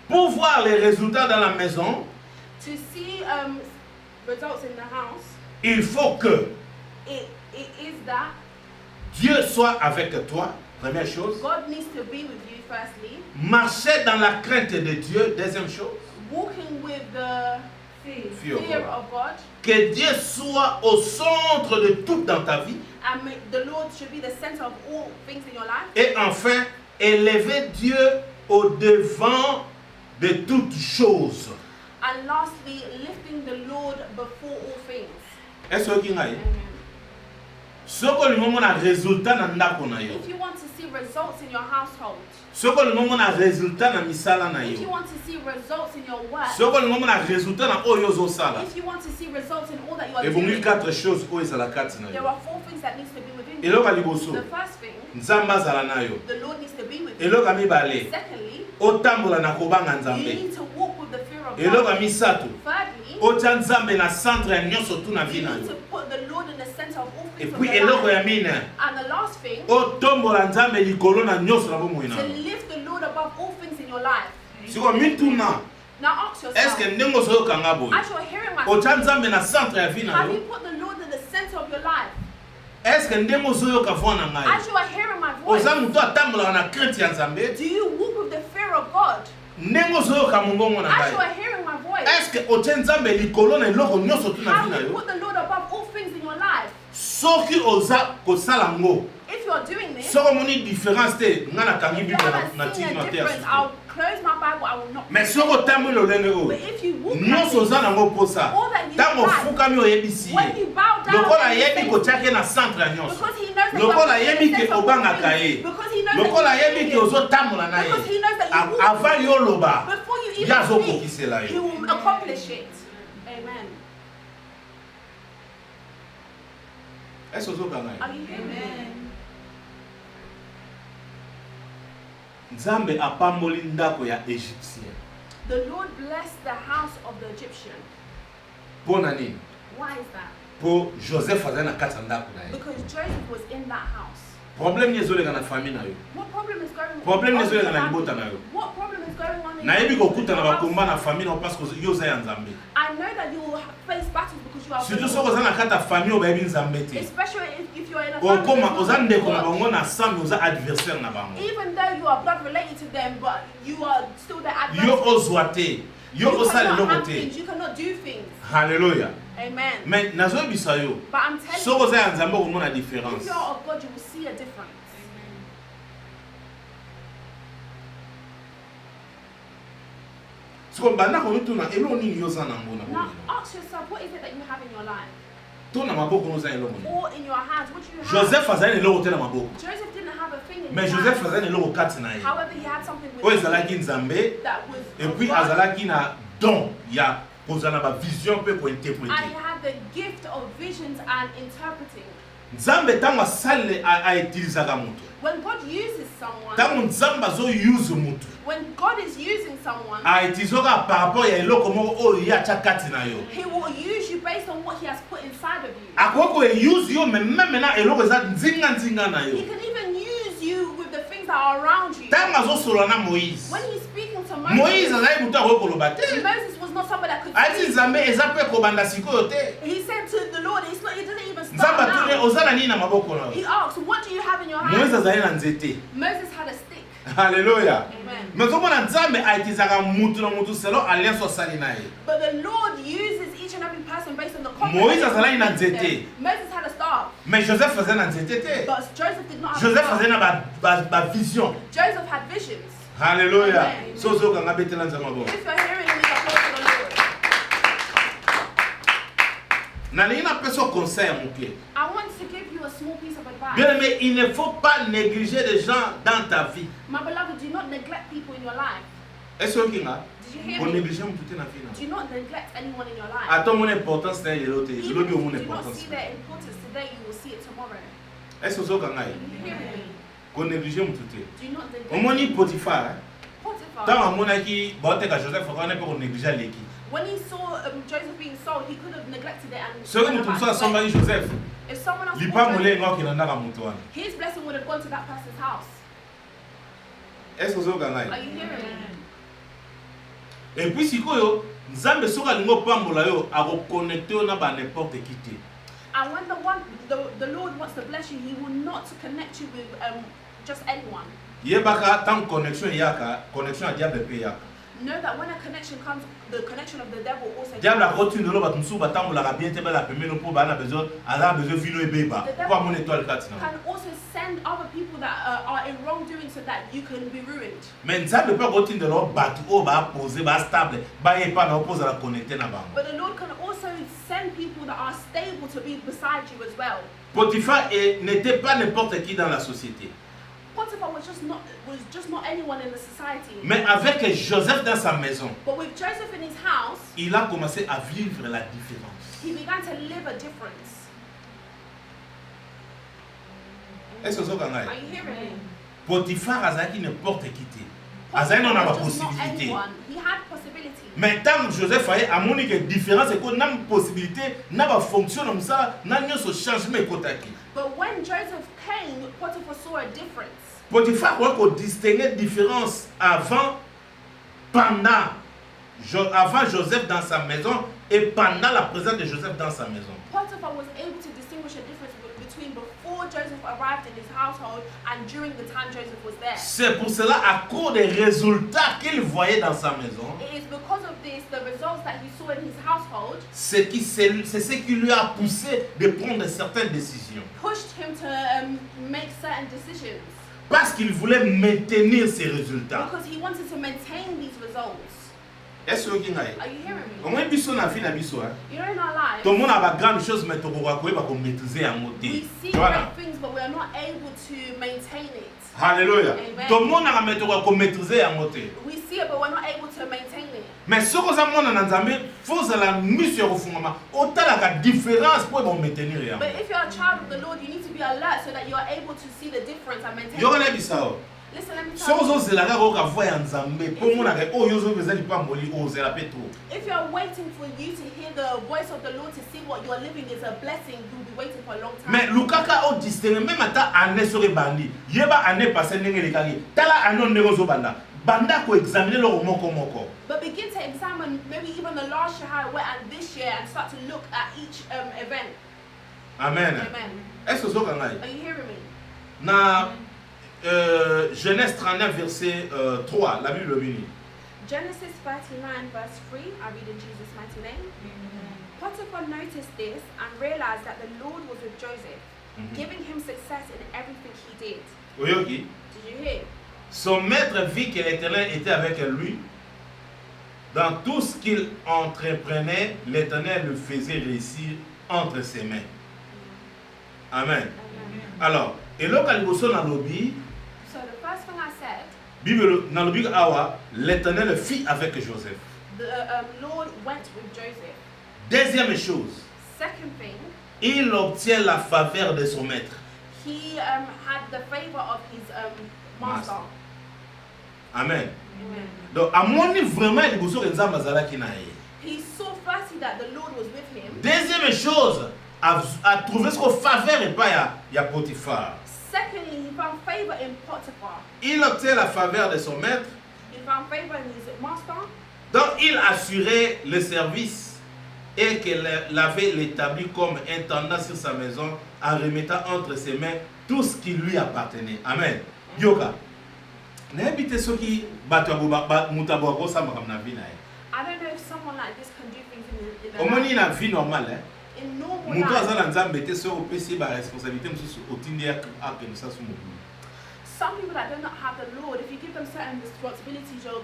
Pour voir les résultats dans la maison, to see results in the house. il faut que It is that Dieu soit avec toi Première chose. God needs to be with you, firstly. Marcher dans la crainte de Dieu. Deuxième chose. Walking with the Fear of fear God. of God. Que Dieu soit au centre de tout dans ta vie. And the Lord should be the center of all things in your life. Et enfin, élever Dieu au devant de toutes choses. And lastly, lifting the Lord before all things. Est-ce que vous avez ce que nous avons un résultat dans ndako na yo. If you want to see results in your household, Ce que nous avons un résultat dans misala na if you yo. want to see results in your work, Ce que nous avons un résultat dans oyo zo sala. if you want to see results in all that you are Et bon, doing, quatre choses oyo ezala kati na there yo. are 4 things that needs to be within Eloko ya you. liboso. The first thing, Nzambe azala na yo. the Lord needs to be with you. Eloko ya mibale. Secondly, Otambola na kobanga you Nzambe. need to walk with the fear of Eloko ya God. misato. Thirdly, Otia Nzambe na centre ya nyonso tu na vie you na need to yo. put the Lord in the center of all Et things of puis your eloko life. ya mine. And the last thing, Otombola Nzambe likolo na nyonso na bomoi na to yo. lift the Lord above all things in your life. Siko mituna. Now ask yourself, Eske ndenge ozoyokanga boye? as you're hearing my Otia Nzambe na centre ya vie na have you yo. put the Lord in the center of your life? Eske ndenge ozoyoka voix na ngai? As you are hearing my voice, Oza mutu atambolaka na crainte ya Nzambe? do you walk with the fear of God? Ndenge ozoyoka mongongo na As you ngai? are hearing my voice, Eske otie Nzambe likolo na eloko nyonso tu na vie have na you yo? put the Lord above all things in your life? Soki oza kosala ngo, If you are doing this, soko moni différence te, nga nakangi if you Bible haven't na seen tiki a na te ya difference, suko. I'll close my Bible, I will not. Mais soko otambi lolenge But oyo, if you walk like nyonso this, oza nango posa. all that you Ntango have, ofukami oyebisi when ye. you bow down, Lokola and you yebi say- kotiake na centre ya nyonso. because he knows that you Lokola are yebi in the ke center of all obangaka things. ye. Because he knows Lokola that you yebi ke need him. ozotambola na Because he ye. knows that you walk Avant yo loba, before you ye even speak, azokokisela he yo. will accomplish it. Amen. Est-ce que ozokanga ye? Are you hearing me? Nzambe apamboli ndako ya Égyptien. The Lord blessed the house of the Egyptian. Pona nini? Why is that? Po Joseph azali na kati ya ndako na ye. Because Joseph was in that house. Problème ni ezoleka na famille na yo. What problem is going on? Problème ni in ezoleka na your libota family? na yo. What problem is going on in Nayebi kokuta na your bakomba house? na famille na yo parce que yo oza ya Nzambe. I know that you will face battles because you are Surtout the soki Lord. oza na kati ya famille oyo bayebi Nzambe te. Especially if you are in a family Okoma that's oza not ndeko na God. bango na sang oza adversaire na bango. Even though you are blood related to them, but you are still the adversary. Yo ozwa te. Yo You osala cannot eloko have te. things. You cannot do things. Hallelujah. Amen. Mais nazoyebisa yo. But I'm telling Soki you, oza ya Nzambe okomona if différence. you are of God, you will see a difference. Siko banda komituna eloko nini yo oza nango na Now bomoi. ask yourself, what is it that you have in your life? To na maboko no oza eloko nini. Or in your hands, what do you have? Joseph azali na eloko te na maboko. Joseph didn't have a thing in Mais his Joseph hands. azali na eloko kati na ye. However, he had something with Oyo him ezalaki Nzambe. that was Et of puis God, azalaki na don ya kozala ba vision pe ko and interpréter. he had the gift of visions and interpreting. Nzambe ntango asali autilisaka moto. When God uses someone, Ntango Nzambe azouse moto. when God is using someone, Autilisaka par rapport ya eloko moko oyo ye atya kati na yo. He will use you based on what He has put inside of you. Akoki kouse yo mais même na eloko eza nzinga na He yo. can even use you with the things that are around you. Ntango azosolola na Moïse. When He's speaking to Moïse Moses, azali moto akoki koloba te. Moses was not somebody that could Ati speak. Nzambe eza mpe kobanda sikoyo te. He said to the Lord, it's not, it doesn't even Nzambe start atuni now. oza na nini na maboko na He yo. asked, what do you have in your Moïse hand? azali na nzete. Moses had a stick. Hallelujah. Amen. Mais komona Nzambe autilisaka mutu na mutu selon alliance osali na ye. But the Lord uses each and every person based on the Moïse confidence. azalaki na that he nzete. gives them. Moses had a staff, Mais Joseph azali na nzete te. but Joseph did not have Joseph a azali staff. na ba vision. Joseph had visions. Hallelujah. Amen. So ozokanga betela Nzambe maboko. If you're hearing me, applaud to the Lord. Nalingi napesa conseil ya moke. I want to give you a small piece of advice. Bien aimé, il ne faut pas négliger les gens dans ta vie. My beloved, do not neglect people in your life. Est-ce que kinga? Did you hear Pour me? négliger mutu te na vie na. Do not neglect anyone in your life. Attends mon importance na yelo te. Even Lobi if you mon do not importance. see their importance today, you will see it tomorrow. Est-ce que ozokanga Are ye? you hearing me? Ko négliger mutu te. Do not neglect Omoni Potiphar. Potiphar. Ntango amonaki baoteka Joseph akana mpe ko négliger aleki. When he saw Joseph being sold, he could have neglected it and Soki went mutu about mosusu his way. asombaki Joseph, If someone else lipa bought Joseph, molenga okenda ndaka moto wana. his blessing would have gone to that person's house. Est-ce que ozokanga Are ye? you hearing me? Et puis sikoyo Nzambe soki alingi opambola yo akoconnecte yo na ba n'importe qui te. And when the Lord wants to bless you, He will not connect you with just anyone. Yebaka tant connexion yaka, connexion à diable pe yaka. Know that when a connection comes, the connection of the devil also Diable a comes. continue de l'autre batumsu batambo la bien te la pemelo pour bana besoin ala besoin vino et beba. Pour mon étoile katina. Can also send other people that are in wrongdoing so that you can be ruined. Mais ça ne peut pas continue de l'autre batu au ba poser ba stable ba y pas na opposer la connecter na bango. But the Lord can also send people that are stable to be beside you as well. Potiphar n'était pas n'importe qui dans la société. Potiphar was just not anyone in the society. Mais avec Joseph dans sa maison, But with Joseph in his house, il a commencé à vivre la différence. he began to live a difference. Est-ce que vous Are avez you hearing me? Potiphar a qui n'importe qui. Azaï n'en a pas was just not possibilité. anyone. He had possibility. Mais tant que Joseph a mon différence, c'est qu'on a une possibilité, n'a pas fonction comme ça, n'a pas ce changement côté. But when Joseph came, Potiphar saw a difference. Potiphar croit qu'on distinguait la différence avant, pendant, avant Joseph dans sa maison et pendant la présence de Joseph dans sa maison. Potiphar was able to distinguish a difference between before Joseph arrived in his household and during the time Joseph was there. C'est pour cela, à cause des résultats qu'il voyait dans sa maison, It is because of this, the results that he saw in his household c'est ce qui lui a poussé de prendre certaines décisions. pushed him to make certain decisions Parce qu'il voulait maintenir ces résultats. because he wanted to maintain these results. Est-ce que vous avez Are you hearing me? au moins biso na vie na biso You know, in our lives, tout le monde a ba grande chose mais to ko koyeba ko maîtriser en mode. we see Voilà. great things, but we are not able to maintain it. Alléluia. Amen. Tout le monde a mettre ko maîtriser en mode. We see it, but we're not able to maintain it. Mais ce que ça mona na nzambe faut la mission refungama autant la différence pour bon maintenir ya. But if you're a child of the Lord, you need to be alert so that you are able to see the difference and maintain Yo it. na bisao. Listen, let me Ce tell que you. zo zela ka ko ka voya nzambe pour mona ke o yo zo bezali pa mboli o zela petro. If you're waiting for you to hear the voice of the Lord to see what you're living is a blessing, you'll be waiting for a long time. Mais lukaka o distingue même ata année sur bandi. Yeba année passée ndenge lekaki. Tala anon ndenge zo banda. Banda ko examiner lo moko moko. But begin to examine maybe even the last year how it went and this year and start to look at each event. Amen. Amen. Est-ce que zo kangai? Are you hearing me? Na Genèse 39 verset 3, la Bible dit. Genesis 39 verse 3, I read in Jesus' mighty name. Potiphar noticed this and realized that the Lord was with Joseph, giving him success in everything he did. Oyoki. Did you hear? Son maître vit que l'Éternel était avec lui. Dans tout ce qu'il entreprenait, l'Éternel le faisait réussir entre ses mains. Amen. Alors, et là, quand il dans l'obéi, So the first thing I said, Bible dans l'obéi awa, l'Éternel fit avec Joseph. the Lord went with Joseph. Deuxième chose, Second thing, il obtient la faveur de son maître. he had the favor of his master. Amen. Amen. Donc, à mon niveau, vraiment, il y a des gens qui sont He saw firstly that the Lord was with him. Deuxième chose, à trouver ce qu'on faveur et pas il y a Potiphar. Secondly, he found favor in Potiphar. Il obtient la faveur de son maître, He found favor in his master. donc il assurait le service et qu'il l'avait établi comme intendant sur sa maison en remettant entre ses mains tout ce qui lui appartenait. Amen. Yoga. N'habitez ceux qui battent mutabo ça m'a na vie na. I don't know if someone like this can do things in Au the moins il a vie normale. in normal Mutu life. azala nzambe te so opesi ba responsabilité mususu otindi ya akene sa su mubu. Some people that do not have the Lord, if you give them certain responsibilities, you're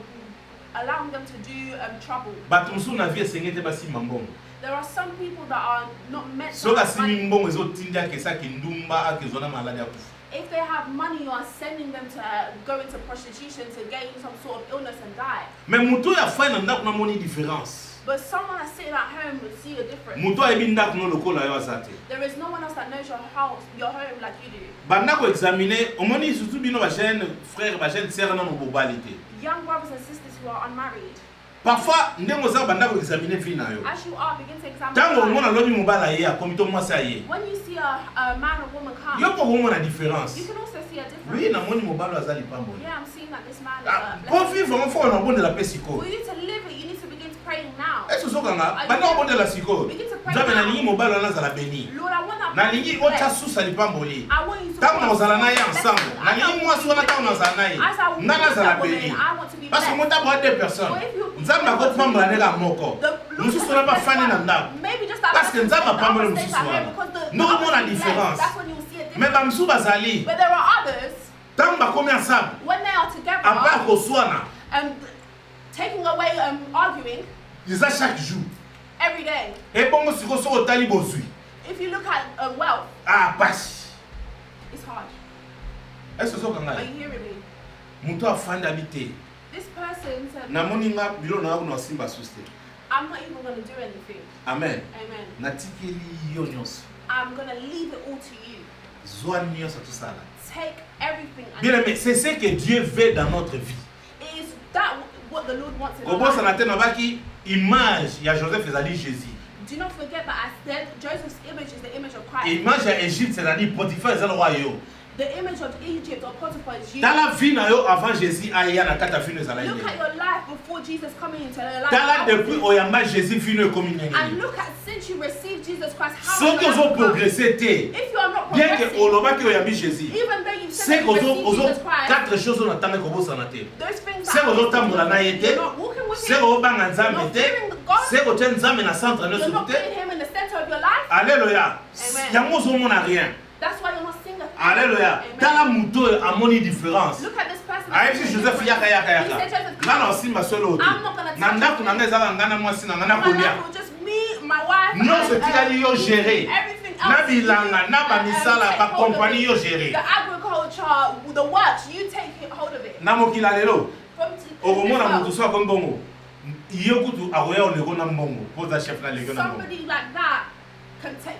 allowing them to do trouble. Bato musu na vie esengete basi mambongo. There are some people that are not meant to So have kasi money. mbongo ezotindi ya kesa kindumba akezona maladi ya kufa. If they have money, you are sending them to go into prostitution to gain some sort of illness and die. Mais mutu ya fana ndako na moni différence. But someone that's sitting at home will see a difference. Mutu ayebi ndako no lokola yo azate. There is no one else that knows your house, your home like you do. Banda ko examiner, omoni surtout bino ba jeune frère, ba jeune sœur na no bobalité. Young brothers and sisters who are unmarried, Parfois ndengo za banda ko examiner vie na yo. as you are, begin to examine Tango your life. omona lobi mobala ye akomi to mwasi aye. When you see a man or woman come, Yo po omona différence. you can also see a difference. Oui, na moni mobalo azali pambo. Yeah, I'm seeing that this man is Ah, blessed. pour vivre on faut on abonde la pesiko. For you to live it, you need to begin praying now. Est-ce que sokanga bana obondela siko Begin to pray nzambe now. nalingi mobali wana azala beni Lord, I want that nalingi blessing. otya susa lipamboli I want you to ntango bless nazala na ye me. ensemble As I nalingi mwasi wana ntango nazala na ye As I nga walk nazala with that beni woman, I want to be parce que blessed. moto aboya 2 personnes nzambe akopambola ndenge ya moko mosusu wana bafandi na ndako parce que nzambe apamboli mosusu wana nokomona différence me bamosusu bazali But there are others, ntango bakomi ensemble when they are together, apart koswana taking away arguing eza chaque jour every day. ebongo sikoyo soki otali bozwi If you look at wealth, pasi it's hard. ese ozoka Are ngai you hearing me? moto afandi abi te This person said, namoni nga bilo na yakuna osimba susi te I'm not even going to do anything. amen Amen. natikeli yo nyonso I'm going to leave it all to you. zwa nyonso tosala Take everything. And bien aimé c'est ce que Dieu veut dans notre vie is that what the Lord wants in our kobosana life? te nabaki image ya Joseph ezali Jésus Do not forget that I said Joseph's image is the image of Christ. image ya Égypte c'est-à-dire Potiphar eza roi yo The image of Egypt or Potiphar is you. tala vie na yo avant Jésus aya na kati ya fino ezala Look at ye your life before Jesus coming into your life. tala depuis oyamba Jésus fino ekomi And ndenge look at since you received Jesus Christ, how soki has your life become? ozoprogresse te If you are not bien que progressing, olobaki oyambi Jésus even though you've c'est said que that you received Jesus Christ, quatre choses oyo natanga kobosana te those things c'est que ozotambola na ye you're te not walking with c'est him, que obanga you're nzambe not te fearing God, c'est que otie nzambe na centre you're nyonso not te putting him in the center of your life. alleluya Amen. yango ozomona rien That's why you're not singing. alleluya Amen. tala moto oyo amoni différence Look at this person. ayebisi Joseph yaka yaka He said, yaka Joseph, nga na osimba solo te I'm not gonna na touch ndako you. na ngai ezaka ngai na mwasi na ngai na My kolia life was just me, my wife, nyonso and, etikali yo gérer everything na else. bilanga na bamisala take hold of bakompani it. yo gérer The agriculture, the works, you take hold of it. na mokili ya lelo From okomona moto this so akomi mbongo ye kutu akoya oleko na mbongo mpo oza chef na leko na mbongo somebody like that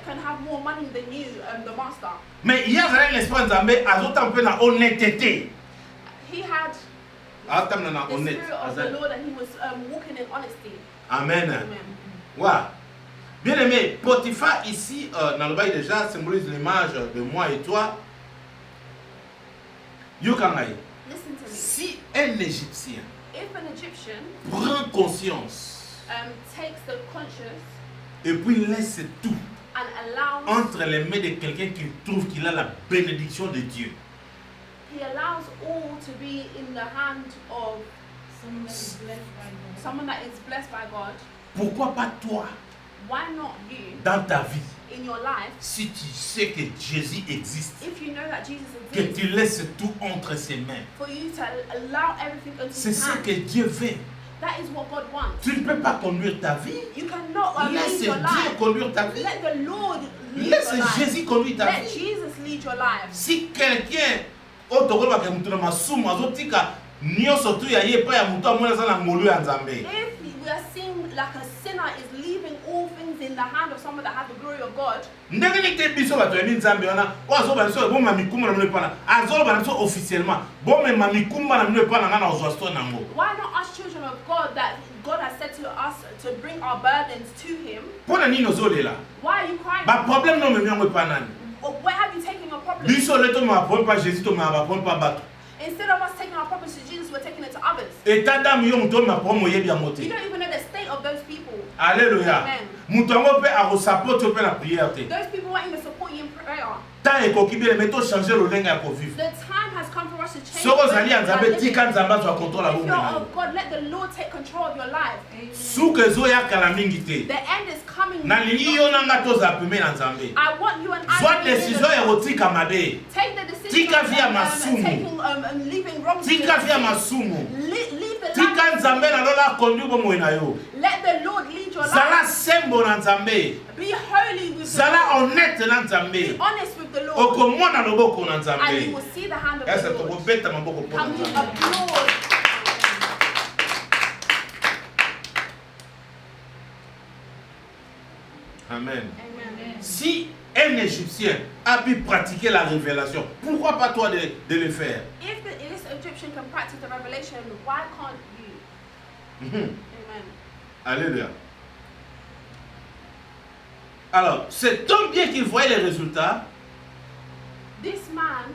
can have more money than you, the master. mais ye azalaki na esprit nzambe azotanga mpe na honnêteté He had azotamina na the honnête spirit of the Lord and he was walking in honesty. amen Amen. wa bien aimé Potiphar ici nalobaki déjà symbolise l'image de moi et toi yoka ngai Listen to me. si un égyptien If an Egyptian prend conscience takes the conscience et puis laisse tout and allows, entre les mains de quelqu'un qui trouve qu'il a la bénédiction de Dieu, he allows all to be in the hand of someone that is blessed by God, pourquoi pas toi why not you dans ta vie in your life, si tu sais que Jésus existe, if you know that Jesus que exists, tu laisses tout entre ses mains. for you to allow everything into C'est his ce hand? que Dieu veut. That is what God wants. Tu ne peux pas conduire ta vie. You cannot Laisse lead your Dieu life. conduire ta vie. Let the Lord lead Laisse your life. Jésus conduire ta Let vie. Jesus lead your life. Si quelqu'un otokolobaka mutu na masumu azotika nyonso tu ya ye epai ya mutu amoni aza na ngolu ya nzambe If we are seeing like a sinner is leaving all things in the hand of someone that has the glory of God, ndenge nini te biso bato yambi nzambe wana oyo azoloba biso bomema mikumba na mino epai na azoloba na biso officiellement bomema mikumba na mino epai na ngai na ozwa sto nango why not us children of God that God has said to us to bring our burdens to Him? mpo na nini ozolela Why are you crying? baproblème na omemi yango epai nani Where have you taken your problem? biso le tomema baproblème pa jésus tomema baproblème pa bato Instead of us taking our problems to Jesus, we're taking it to others. état d'âme yo moto omema problème oyebi yango You te don't even know the state of those people. alleluya Amen. moto yango mpe akosapote yo mpe na prière te Those people won't even support you in prayer. ntan ekoki bele me tochange lolenge ya kovivre The time has come for us to change. soki ozali ya the way we are nzambe living. tika nzambe azwa kontrole If abongo you're na yo of God, let the Lord take control of your life. suka ezoyakala mingi te The end is coming. nalingi yo na nga tozala peme na nzambe I want you and I zwa to be desizio ya kotika mabe take the decision Tika of, via masumu. taking leaving wrong tika via decisions. masumu Leave the tika life. nzambe na lola akonduire bomoi na yo Let the Lord lead your zala life. sembo na nzambe Be holy with the zala Lord. honnête na Be nzambe honest with the Lord. okomona loboko na And you nzambe will see the hand of ese the Lord. tokobeta maboko mpo na Can we nzambe applaud? amen Amen. si un égyptien a pu pratiquer la révélation pourquoi pas toi de le faire If this Egyptian can practice the revelation, why can't you? Mhm. Amen. Alléluia. Alors, cet homme, bien qu'il voyait les résultats, This man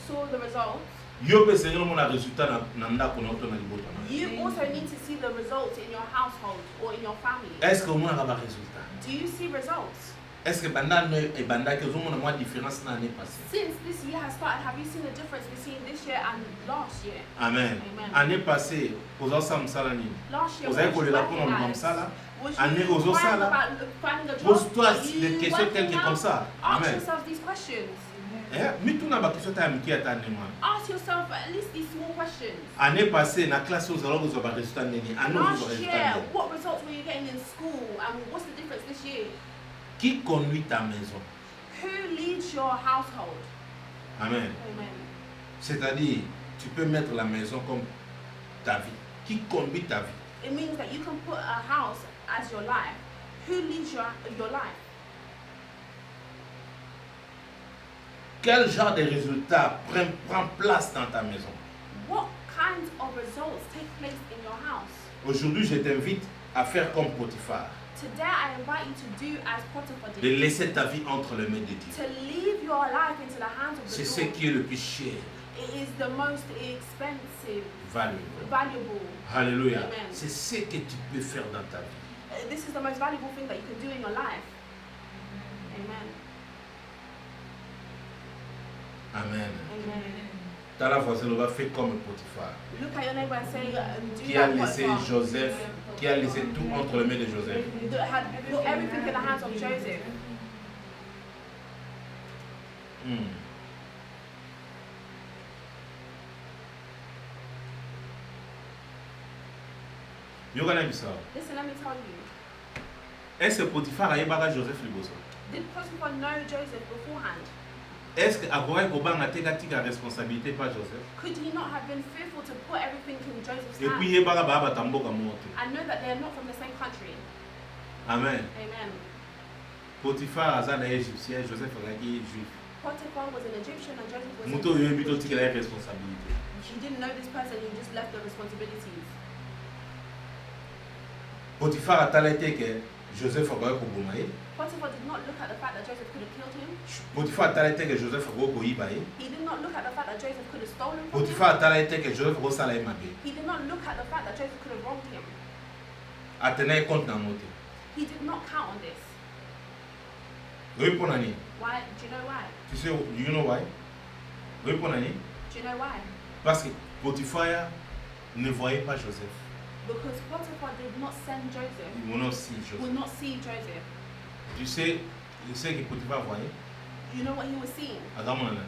saw the results. Yo pe sengelo mona résultat na ndako na auto na libota na. You also need to see the results in your household or in your family. Est-ce que mona ka ba résultat? Do you see results? Est-ce que banda no e banda ke zo mona moi différence na année passée? Since this year has started, have you seen the difference between this year and last year? Amen. Amen. Année passée, ozo sa msala nini? Last year, Vous avez what was collé la you peau dans le working msala? as? Was Année you ozo crying sala? about finding a job? Pose-toi Are des you questions telles working que comme now? ça. Ask Amen. yourself these questions. Mituna ba question ta miki atane moi. Ask yourself at least these small questions. Année passée na classe aux alors vous avez résultat nini? Année vous Last avez year, résultat. what results were you getting in school, and what's the difference this year? Qui conduit ta maison? Who leads your household? Amen. Amen. C'est-à-dire, tu peux mettre la maison comme ta vie. Qui conduit ta vie? It means that you can put a house as your life. Who leads your life? Quel genre de résultats prend place dans ta maison? What kinds of results take place in your house? Aujourd'hui, je t'invite à faire comme Potiphar, Today, I invite you to do as Potiphar de did. laisser ta vie entre les mains de Dieu. To leave your life into the hands of C'est the ce Lord. qui est le plus cher, It is the most expensive, valuable. valuable. Alléluia. Amen. C'est ce que tu peux faire dans ta vie. This is the most valuable thing that you can do in your life. Amen. Amen. Amen. Dans la voisin, on va faire comme Potiphar, Look at your neighbor and say, do qui a that laissé Potiphar. Joseph, qui a laissé tout entre les mains de Joseph. That had put everything in the hands of Joseph. Yogana bisa. Listen, let me tell you. Est-ce que Potiphar a yebaka Joseph liboso? Did Potiphar know Joseph beforehand? Est-ce que akoki kobanga te katika responsabilité pas Joseph? Could he not have been fearful to put everything in Joseph's Et puis hands? yebaka baa bata mboka moko te. I know that they are not from the same country. Amen. Amen. Potiphar aza na égyptien, Joseph azalaki juif. Potiphar was an Egyptian and Joseph was Moto oyo yebi totikela ye responsabilité. He didn't know this person, he just left the responsibilities. Potiphar atala te ke Joseph akoki koboma ye. Potiphar did not look at the fact that Joseph could have killed him. Potiphar atala te ke Joseph akoki koyiba ye. He did not look at the fact that Joseph could have stolen from him. Potiphar atala te ke Joseph akosala ye mabe. He did not look at the fact that Joseph could have wronged him. Atena ye compte nango te. He did not count on this. Oyebi mpo na nini? Why? Do you know why? Tu sais, do you know why? Oyebi mpo na nini? Do you know why? Parce que Potiphar ne voyait pas Joseph. Because Potiphar did not send Joseph, Il voulait aussi Joseph. would not see Joseph. Tu sais que Potiphar voyait? You know what he was seeing? Azamona na.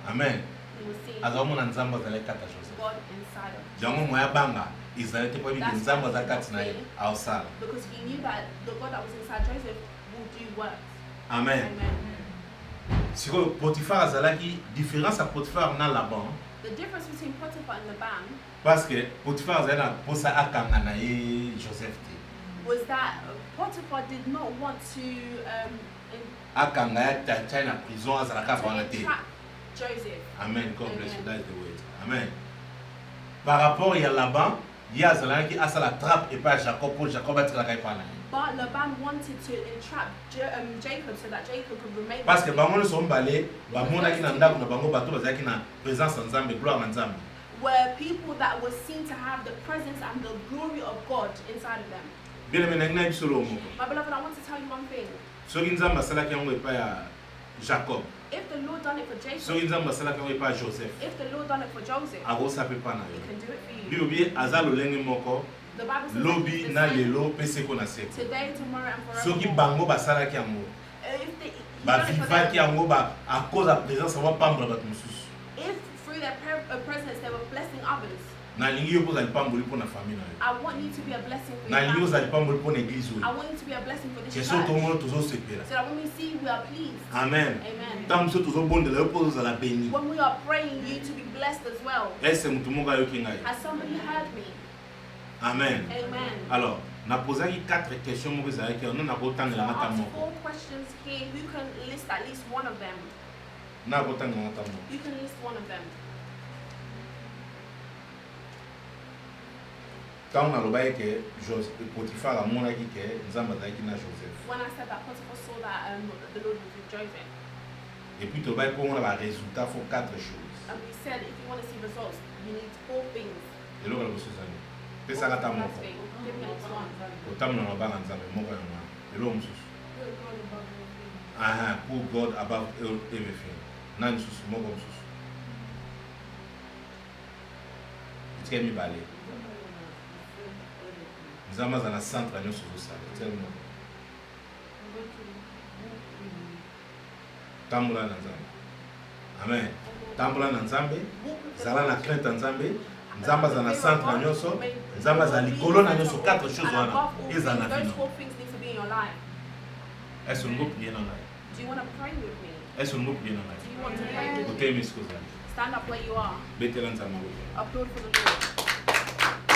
Amen. He was seeing Azamona nzambe azalaki kata Joseph. God inside of him. Jango moya banga Israel te po bi That's nzambe why aza he kati na ye was aosala. Because he knew that the God that was inside Joseph will do works. Amen. Amen. Sikoyo Potiphar azalaki différence ya Potiphar na Laban The difference between Potiphar and Laban parce que Potiphar azali na posa akanga na ye Joseph te. was that Potiphar did not want to Akanga ya tachai na prison azalaka wana te. entrap Joseph. Amen. God bless you. Amen. That's the word. Amen. Par rapport à Laban, il y a Zalaki à la trappe et pas Jacob pour Jacob être la caïpana. But Laban wanted to entrap Jacob so that Jacob could remain. Parce que with him. bango sont balé, bamona ki na ndako na bango bato bazaki na présence en Nzambe, gloire en Nzambe. Were people that were seen to have the presence and the glory of God inside of them. Bien aimé na ngina bisolo moko. My beloved, I want to tell you one thing. Soki Nzambe asalaki yango epai ya Jacob. If the Lord done it for Jacob, Soki Nzambe asalaki yango epai ya Joseph. if the Lord done it for Joseph, Akosa pe pa na He yo. can do it for you. Bilobi aza lolenge moko, The Bible says that lobi He's the na same lelo pe seko na seko. today, tomorrow, and Soki forever. bango basalaki yango, If they, He done it for bavivaki them, yango ba à cause ya présence ya bapambola bato mosusu. if through their presence they were blessing others, Nalingi yo kozala lipamboli mpo na famille na yo. I want you to be a blessing for your Nalingi family. kozala lipamboli mpo na église I oyo. want you to be a blessing for this Ke church. so So tomono tozosepela. that when we see, we are pleased. Amen. Amen. Ntango mosusu tozobondela yo mpo ozala béni. When we are praying, you to be blessed as well. Ese motu moko ayoki ngai. Has somebody heard me? Amen. Amen. Alors, napozaki 4 questions moko ezalaki ono So nakotangela I ngata asked moko. 4 questions here. Who can list at least one of them? Nakotangela ngata moko. You can list one of them. Ntango nalobaki ke Potiphar amonaki ke Nzambe azalaki na Joseph. When I said that Potiphar saw that the Lord was with Joseph, Et puis tu vas avoir un résultat, il faut 4 choses. And we said if you want to see results, you need 4 things. Et là, on va se dire, c'est ça que tu as First thing, give me this one. Put God above everything. None sus, more sus. It's getting me ballet. Nzamba zana centre nyo susu sala. Tambula na nzambe. Amen. Tambula na nzambe. Zala na crainte na nzambe. Nzamba zana centre nyoso. Nzamba za likolo na nyoso 4 choses wana. Eza na Those vino. 4 things need to be in your life. Est-ce que nous prions dans la Do you want to pray with me? Est-ce que nous prions dans Do you want to pray with me? Côté mes excuses. Stand up where you are. Bete la nzamba. Applaud for the Lord.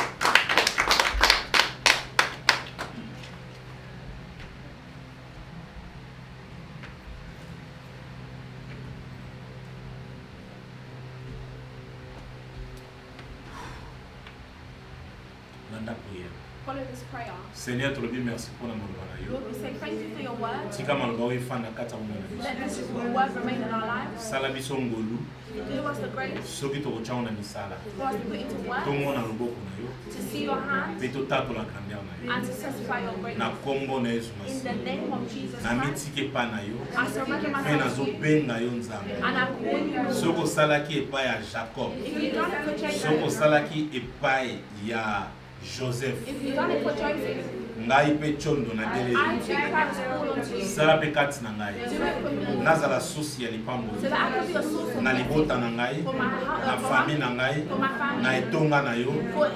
Nanda prière. Follow this prayer. Seigneur, tu le dis merci pour la maloba na yo. Lord, we say thank you for your word. Tika maloba oyo fanda kata mwana na biso. Let this word remain in our lives. Sala biso ngolu. Give us the grace Soki tokotya na misala. for us to put into work, Tomona loboko na yo. to see your hand, Mpe totatola grandeur na yo. and to testify your Na greatness. kombo na Yesu In the Masihi. name of Jesus Na Christ, mitiki epa na yo. I surrender Mpe myself to you, nazobenga yo nzambe. and I call you Lord. Soki osalaki epai ya Jacob. If you've done it for Soki Jacob, osalaki epai ya Joseph. if you've done it for Joseph, Ngai mpe tyondo na I beleli. too can call unto you. Sala mpe kati na ngai. Do it for me, Nazala susi ya lipambo. so that I can be a source of Na blessing libota na ngai. for my Na house, famille na ngai. for my Na family, etonga na yo.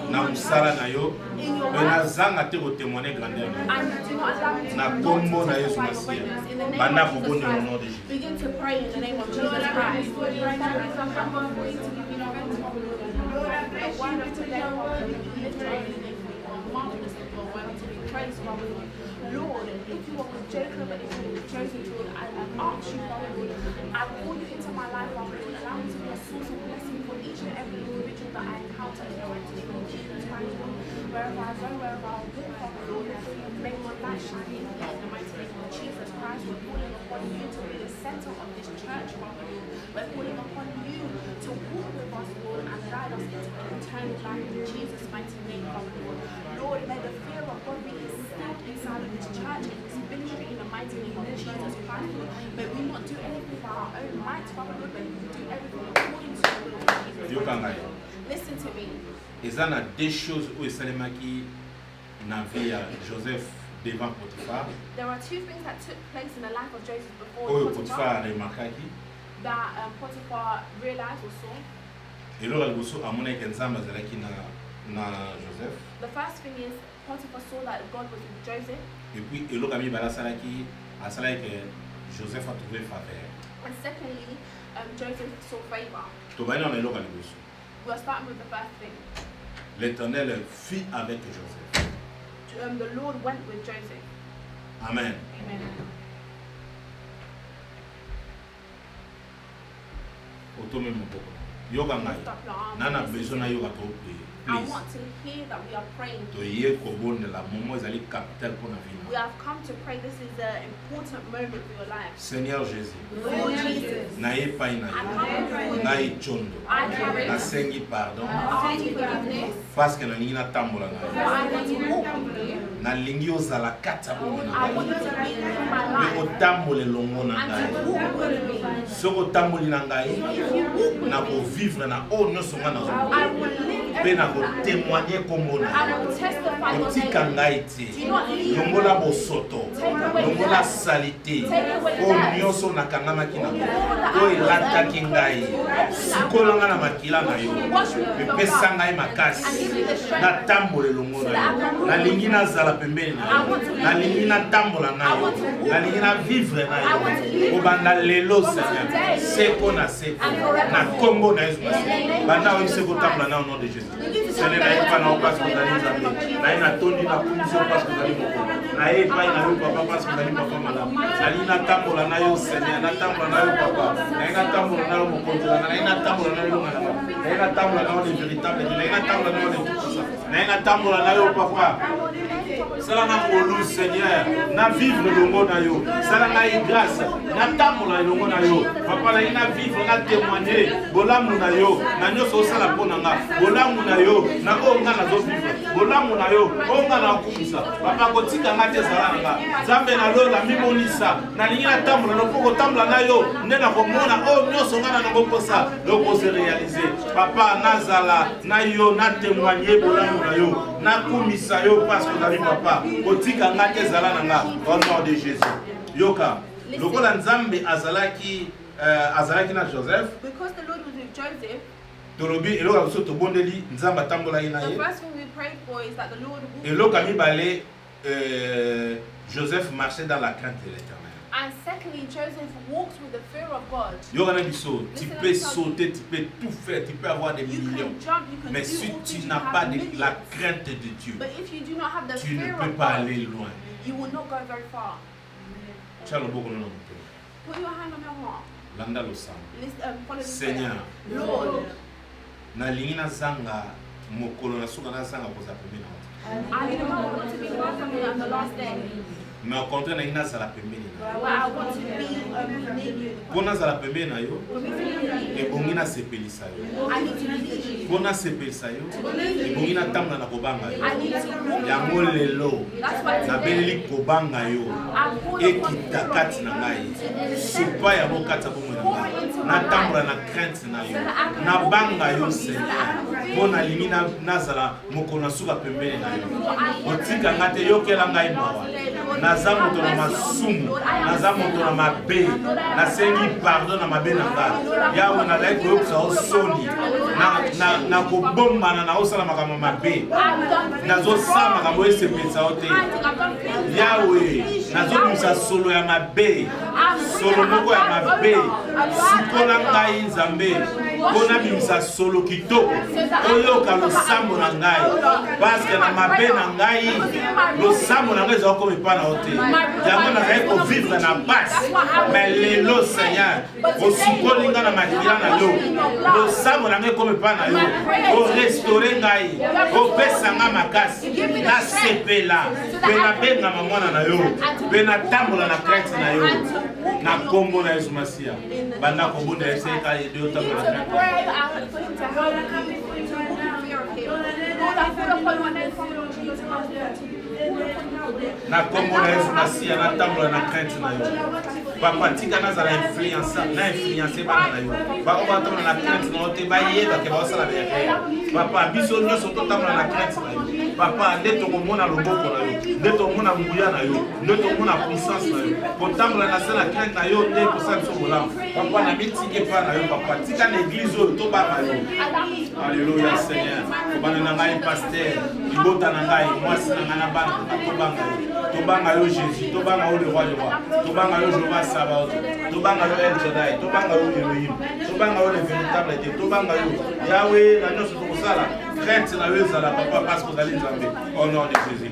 Na mosala na yo. in your Mpe work, nazanga te kotémoine grandeur na yo. and do not allow me to Na not kombo na to Yesu testify your Masihi. greatness. In the name Banda of Jesus koboni au nom de Christ, Jésus. begin to pray in the name of Jesus Christ. Lord, we thank you for coming for you to give you praise, Father Lord. Lord, I bless you today, Father Lord. We lift your holy name for you are marvelous and you are worthy to be praised, Father Lord. Lord, if you are with Jacob and if you are with Joseph, Lord, I ask you, Father Lord, I call you into my life, Father Lord. Allow me to be a source of blessing for each and every individual that I encounter in the mighty name of Jesus Christ, Lord. Wherever I go, wherever I walk, Father Lord, make my light shine in me in the mighty name of Jesus Christ. We're calling upon you to be the center of this church, Father Lord. We're calling upon you to walk with us, Lord, and guide us into an eternal life in Jesus' mighty name, Father Lord. Lord, may the fear of God be instilled inside of this church and this ministry in the mighty name of Jesus Christ, Lord. May we not do anything by our own might, Father Lord, but we do everything according to the will of Jesus. Yoka ngai. Listen to me. Eza na deux choses oyo esalemaki na vie ya Joseph devant Potiphar. There are 2 things that took place in the life of Joseph before Oyo Potiphar Potiphar aremarkaki. that Potiphar realized or saw. eloko ya liboso amonaki nzambe azalaki na Joseph. The first thing is Potiphar saw that God was with Joseph. Et puis eloko ya mibale asalaki que Joseph a trouvé faveur. And secondly, Joseph saw favor. Tobani na eloko ya liboso. We're starting with the first thing. L'Éternel fit avec Joseph. The Lord went with Joseph. Amen. Amen. Otome moboko. Yoka ngai. Lift up your arms. Nana Listen besoin to na me. yoka to prier. I Please. want to hear that we are praying. Toye kobondela momo ezali capital pour na vie. We have come to pray. This is an important moment for your life. Seigneur Jésus. Lord Jesus, Na epai na I yo. come before you. Ngai chondo. I carry. Nasengi pardon. I ask you forgiveness. Parce que nalingi natambola na For yo. I want to walk with you. Nalingi ozala kati ya bomo na I want ngai. you to be in my Mpe life otambole elongo na and ngai. to walk with me. Soki otamboli na ngai, If you walk with na me, kovivre na oyo nyonso ngai I nazomona. will live Mpe na everything that kotémoigne kombo na I yo. will testify your Kotika name. ngai te. Do not leave. Longola bosoto. Longola salite. Oyo nyonso nakangamaki na ngo. Oyo elataki ngai. Sikola ngai na makila na yo. Epesa ngai makasi. Natambola elongo na yo. Nalingi nazala pembeni na yo. Nalingi natambola na yo. Nalingi na vivre na yo. Kobanda lelo Seigneur. Seko na seko. Na kombo na Yesu Masihi. Banda oyo seko tambola na au nom de Jésus. Seigneur na yepa na opasi kozali nzambe. Na ye natondi na kumisi opasi kozali moko. Na ye epai na yo papa opasi kozali papa malamu. Nalingi natambola na yo Seigneur. Natambola na yo papa. Na ye natambola na yo mokonzi na ngai. Na ye natambola na yo ngana. Na ye natambola na yo le véritable Dieu. Na ye natambola na yo le tout puissant. Na ye natambola na yo papa. Salanga molu Seigneur, na vivre longo na yo. Salanga grâce, na tamola longo na yo. Papa na ina vivre na témoigner, bolamu na yo, na nyoso sala ponanga, bolamu na yo, na onga na zo vivre. Bolamu na yo, onga na kumisa. Papa kotika ngate salanga. Zambe na lola mimonisa, na linga tamola no poko tamola na yo, ndena komona o nyoso ngana na ngoposa, loko se réaliser. Papa nazala na yo na témoigner bolamu na yo, na kumisa yo parce que David papa, kotika ngate zala nanga au nom de Jésus. Yoka, lokola nzambe azalaki na Joseph. Because the Lord was with Joseph. Tolobi eloka biso tobondeli nzamba tambola ina ye. The first thing we prayed for is that the Lord would. Eloka mibale Joseph marchait dans la crainte de l'Éternel. And secondly, Joseph walked with the fear of God. Yoka biso, tu peux sauter, tu peux tout faire, tu peux avoir des You millions. can jump, you can Mais do si all tu things, you n'as have pas millions. la crainte de Dieu, But if you do not have the tu ne fear peux of pas God, aller loin. you will not go very far. Tiens le boko na moto. Put your hand on your heart. Landa lo sam. Follow the Seigneur, prayer. Lord, na lingi na zanga mokolo na suka na zanga koza pembeni na watu. I want to be far from you on the last day. Mais au contraire na ina zala pembeni na. Where I want to be near you. Pona zala pembeni na yo, For me to be near you, ebongi na sepelisa yo. I need to believe you. Pona sepelisa yo, ebongi na tamla na kobanga yo. I need to walk. Yango lelo, That's why na today beleli kobanga yo. I call upon Ekita you. kati na ngai. Supa ya bokata bomo na ngai. Na tamla na crainte na yo. Na banga yo Seigneur. Pona lingi na nazala mokolo na suka pembeni na yo. Otika ngate yokela ngai mawa. Naza moto na masumu, naza moto na mabe, nasengi pardon na mabe na ngai. Yawe nazali koyokisa osoni, na kobombana na osala makambo mabe, nazosala makambo esepelisa yo te. Yawe nazobimisa solo ya mabe, solo moko ya mabe, sikola ngai Nzambe, mpona bimisa solo kitoko, oyoka losambo na ngai, paske na mabe na ngai, losambo na ngai ezala koma epa na yo te. Yango nazali kovivre na basi, mais lelo Seigneur, osukoli ngai na makila na yo, losambo na ngai ekoma epa na yo, orestore ngai, opesa ngai makasi, nasepela, mpe nabengama mwana na yo, mpe natambola na crainte na yo, na kombo na Yesu Masiya. Banda kobunda eseka ede otambola na crainte. Pray for him to help you to walk in fear of him. Lord, I call upon your name from your Jesus Christ. Na kombo na Yesu Masiya natambola na crainte na yo. Papa tika nazala influencer bana na yo. Bako batambola na crainte na yo te bayeba ke baosala berere. Papa biso nyonso totambola na crainte na yo. Papa nde tokomona loboko na yo, nde tokomona nguya na yo, nde tokomona puissance na yo. Kotambola na se na crainte na yo nde kosala biso bolamu. Papa na mitike pa na yo papa tika na église oyo tobanga yo. Alléluia Seigneur. Kobana na ngai pasteur, libota na ngai, mwasi na ngai na bana tobanga yo. Tobanga yo Jésus, tobanga yo le roi du roi, tobanga yo Jéhovah Sabaoth, tobanga yo El Shaddai, tobanga yo Elohim, tobanga yo le véritable Dieu, tobanga yo Yahweh na nyonso tokosala. Crainte na yo ezala papa parce que ozali Nzambe au nom de Jésus.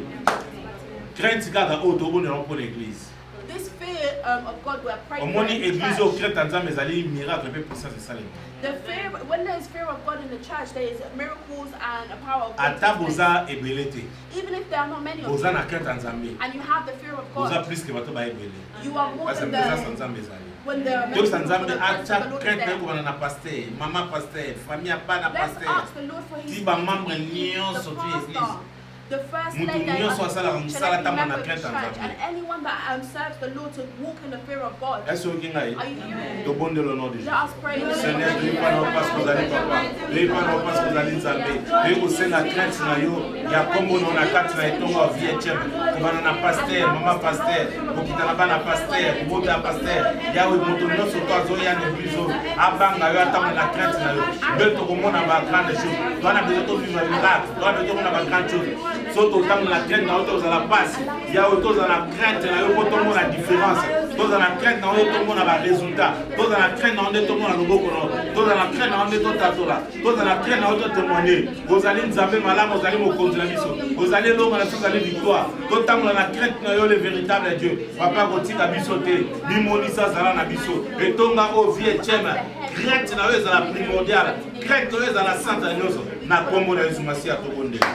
Crainte kaka oyo tobonela mpo l'église. This fear of God we are praying for Omoni in the église church. oyo crainte ya Nzambe ezali miracle mpe puissance esalema. The fear, when there is fear of God in the church, there is miracles and a power of God. Ata boza ebele te, Even if there are not many of boza you, na crainte ya Nzambe, and you have the fear of boza God, plus ke bato baebele. you are more Parce que than présence ya the Nzambe ezali. when there are many Tokisa people for Nzambe the presence of acha the Lord is crainte na there. ekobana na pasteur, mama pasteur, famille ya bana Let's pasteur. ask the Lord for His Ti spirit ba to membre be in nyonso the tu pastor, église. the first Mutu lady nyonso asalaka of mosala ntango na member of the crainte ya church, and Nzambe. anyone that serves the Lord to walk in the fear of God. Est-ce oyoki ngai? Are you hearing me? Tobondela au nom de Let Jésus. us pray in the name Seigneur, of toyebi mpona opasi kozali papa, toyebi mpona opasi kozali Nzambe, toyebi kosenga crainte na yo ya kombo na na kati na etongo ya vie etieme kobana na pasteur, mama pasteur, kokita na bana pasteur, kobota ya pasteur, yawe moto nyonso to azoya na église oyo abanga yo atambola na crainte na yo nde tokomona ba grande chose, towana besoin tovivre miracle, towana besoin tomona ba grande chose, so totambola na crainte na yo tozala pasi, yawe tozala na crainte na yo po tomona différence, tozala na crainte na yo tomona ba résultat, tozala na crainte na yo nde tomona loboko na yo, tozala na crainte na yo nde totatola, tozala na crainte na yo totémoigner, ozali Nzambe malamu, ozali mokonzi na biso, ozali elongo na biso, ozali victoire, totambola na crainte na yo le véritable Dieu. Papa kotika biso te, bimonisa zala na biso, etonga o vie etieme, crainte na yo ezala primordiale, crainte na yo ezala centre ya nyonso, na kombo na Yesu Masiya tokondela.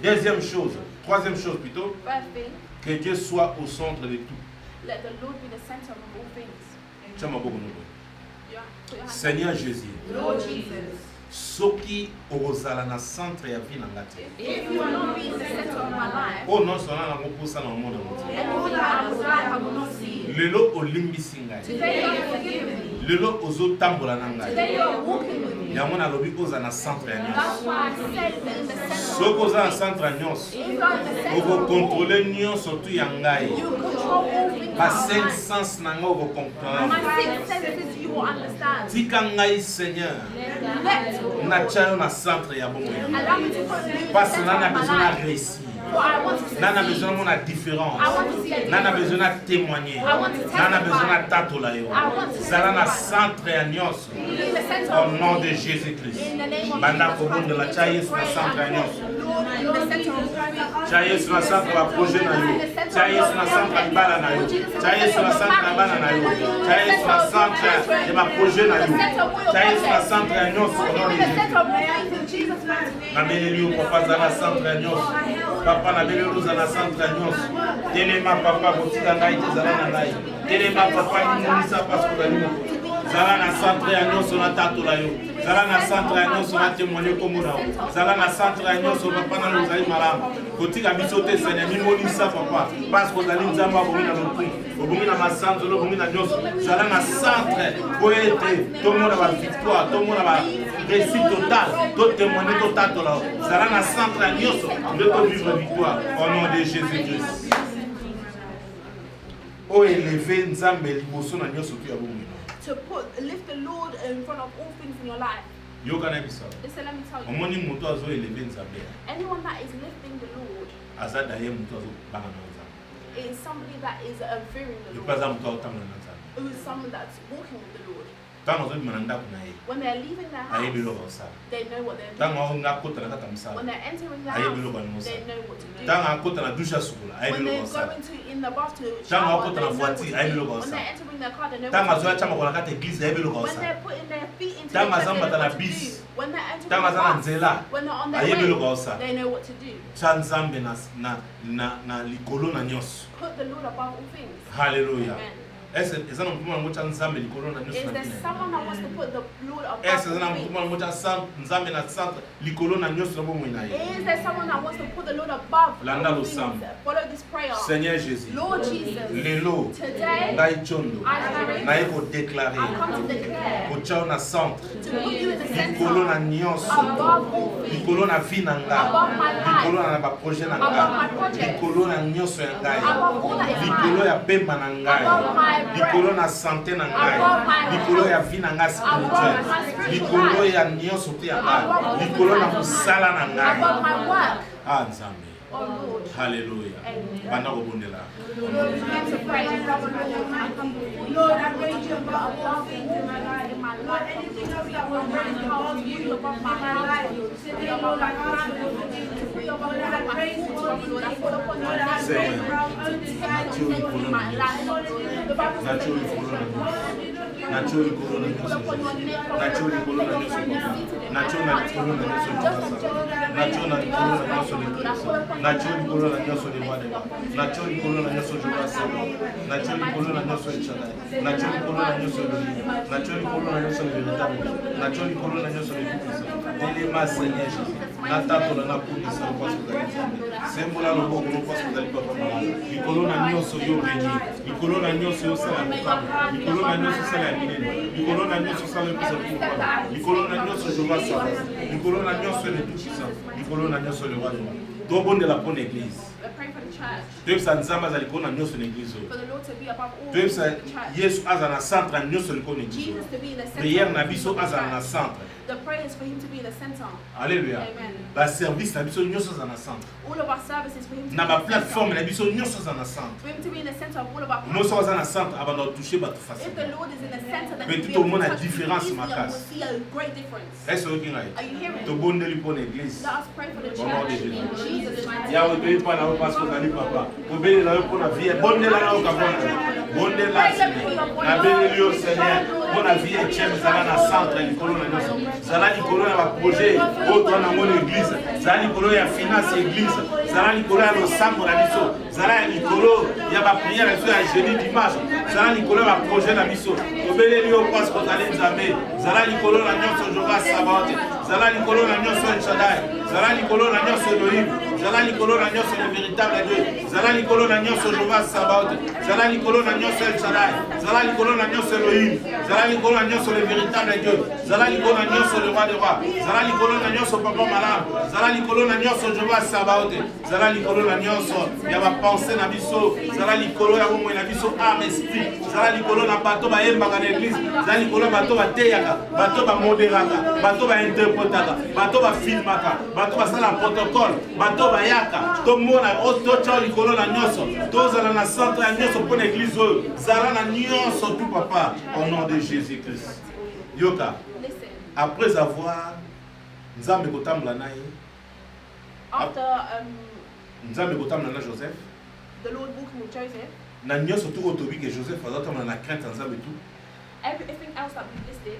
Deuxième chose, Troisième chose plutôt, Third thing, que Dieu soit au centre de tout. let the Lord be the center of all things. Tiens, ma beaucoup, nous. Yeah. Put your hands Seigneur Jésus, Lord Jesus, soki ozala na centre ya vie na ngati. if you will not be in the center of my life, Oh non, sona na koposa na monde entier. everything that I was like, I will not see you. Lelo olimbisi ngai. Today you have forgiven me. Lelo ozotambola na ngai. Today you are walking with me. Yango nalobi oza na centre ya nyonso. That's why I said that in the center Soki of oza na all things. centre ya nyonso, If you are in the center of all, okokontrole nyonso tu ya ngai. you control all things Ba in our cinq life. sens na ngai My okokomprendre. sixth senses you will understand. Tika ngai Seigneur, Let natia yo na centre ya bomoi. allow me to put you in the Parce que center nana of my besoin na life. réussir. For I want to Nana succeed. besoin mona différence. I want to see a Nana difference. besoin na témoigner. I want to testify. Nana besoin na tatola yo. I want to Zala na testify. centre ya nyonso. Be in the center Au of nom all de things. Jésus-Christ. In the name of Banda Jesus kobonde la Christ, tia we Yesu na pray centre ya and nyonso. pray. Lord, in the center of all things. Tia Yesu na centre ya projet na yo. Tia Yesu na centre ya libala na yo. Tia Yesu na centre ya bana na yo. Tia Yesu na centre ya ma projet na yo. Tia Yesu na centre ya nyonso au nom In de the center Jésus. of all things, in Jesus' mighty name. Nabeleli yo papa zala na centre ya nyonso. Papa nabeleli yo zala na centre ya nyonso. Telema papa botika ngai te zala na ngai. Telema papa limonisa parce que ozali mokonzi. Zala na centre ya nyonso na tatola yo. Zala na centre ya nyonso na témoigner kombo na yo. Zala na centre ya nyonso papa na ozali malamu. Kotika biso te Seigneur mimonisa papa parce que ozali nzambe abongi na lokumu. Obongi na masanzolo obongi na nyonso. Zala na centre po ete tomona ba victoire, tomona ba réussite totale, to témoigner to tatola yo. Zala na centre ya nyonso de to vivre victoire au nom de Jésus-Christ. O élevé nzambe liboso na nyonso tu ya bomoi. To lift the Lord in front of all things in your life. Yokana biso. Listen, let me tell you. Omoni moto azo élevé nzambe. Anyone that is lifting the Lord Aza daye moto azo bana na nzambe. is somebody that is fearing the Yopaza Lord. moto atamana na nzambe. Who is someone that's walking with the Lord. Tango azo bimana ndako na ye. When they're leaving their Ayebi house, loko osala. they know what they're Tango doing. azo ngakota na kata When mosala. they're entering the Ayebi house, loko ni they mosala. know what to do. Tango akota na dusha sukula. Ayebi When loko they're osala. going to in the bath to Tango shower, akota they na know what voiture, to ayebi do. loko When osala. they're entering their car, they know Tango what azo to achama do. kwa kata église ayebi loko When osala. they're putting their feet into Tango the church, azo they know mbata na what to bis. do. When they're entering Tango the aza na bus, nzela. when they're on their Ayebi way, loko osala. they know what to do. Cha nzambe na likolo na nyonso. Put the Lord above all things. Hallelujah. Amen. Eza na mpuma ngo cha nzambe likolo na nyonso Is na there bina. someone that wants to put the Lord above Eza na all things? mpuma ngo cha nzambe na centre likolo na nyonso na bomoi na ye. Is there someone that wants to put the Lord above Landa all lo things? sam. Follow this prayer. Seigneur Jésus, Lord Jesus, lelo today ngai chondo I declare, naye kodeklare I come to declare kotia na centre to put you in the likolo na center nyonso above all things. likolo na vie na nga Above my life. likolo na baprojet na Above nga my project. likolo na nyonso ya ngai Above all that is likolo mine. ya pemba na ngai Above my breath. likolo na sante na ngai Above my likolo ya health. vie na ngai Above my spirituelle spiritual likolo life. ya nyonso te ya Above ngai all likolo na my life. mosala na Above ngai my work. ah nzambe Oh Lord. halleluya banda kobondela Lord, begin to pray. I come before you. Lord, I raise you above all things in my life. Lord, anything else that will raise above you, above my life. Today, Lord, I ask you to be above my life. Lord, I put upon your life. Seigneur, Take control in my life. The Bible says that you nacho likolo na nyonso nacho likolo na nyonso nacho na likolo na nyonso nacho na likolo na nyonso nacho likolo na nyonso liwade nacho likolo na nyonso jurasa nacho likolo na nyonso echana nacho likolo na nyonso lili nacho likolo na nyonso veritable nacho likolo na nyonso libukisa telema Seigneur Jésus na tatola na kundisa mpasi kozali sembola loboko mpasi kozali papa mala likolo na nyonso yo rengi likolo na nyonso yo sala mokama likolo na nyonso sala ya minene likolo na nyonso sala mpisa pouvoir likolo na nyonso jova sala likolo na nyonso le tout puissant likolo na nyonso le roi de tobondela mpo na église We're praying for the church. toyebisa nzambe aza likolo na nyonso na église oyo For the Lord to be above all toyebisa the church. yesu aza na centre ya nyonso likolo na église Jesus oyo to be in the center. priere na of biso the azala na church. centre The prayer is for him to be in the center. alleluya Amen. baservice na biso nyonso aza na centre All of our services for him to na be in the baplateforme center. na biso nyonso aza na centre For him to be in the center of all of our moso platforms. aza na centre abanda kotouche bato If the facilement Lord is in the center, then Mais we'll be tout able le monde to a touch différence, people easily and Marcus. we'll see a great difference. ese oyoki ngai Are you hearing? tobondeli mpo na église Let us pray for the Au nom de church Jésus. in Jesus' mighty yawe name. toyi mpa na yo parce ozali papa tobelela yo mpo na vie bondela na yo kabona bondela nabeleli yo seigneur mpo na vie etienne zala na centre likolo na nyonso zala likolo ya baprojet oyo toa nango na église zala likolo ya finance église zala likolo ya losambo na biso, zala ya likolo ya bapriere na biso ya jeudi dimanche, zala likolo ya baprojet na biso, tobeleli yo parce kozali nzambe, zala likolo na nyonso Jehova Sabaoth, zala likolo na nyonso El Shaddai, zala likolo na nyonso Elohim, zala likolo na nyonso le véritable Dieu, zala likolo na nyonso Jehova Sabaoth, zala likolo na nyonso El Shaddai, zala likolo na nyonso Elohim, zala likolo na nyonso le véritable Dieu, zala likolo na nyonso le roi des rois, zala likolo na nyonso papa malamu, zala likolo na nyonso Jehova Sabaoth, zala likolo na nyonso ya bapense na biso, zala likolo ya bomoi na biso âme esprit, zala likolo na bato bayembaka na église, zala likolo bato bateyaka, bato bamoderaka, bato bainterpretaka, bato bafilmaka, bato basala protocole, bato bayaka, tomona totia likolo na nyonso, tozala na centre ya nyonso mpo na église oyo, zala na nyonso tout papa au nom de Jésus-Christ. Yoka, Listen, après avoir Nzambe kotambola na ye, after Nzambe kotambola na Joseph, the Lord walking with Joseph, na nyonso tout otobi que Joseph azotambola na crainte ya Nzambe tout. everything else that we listed,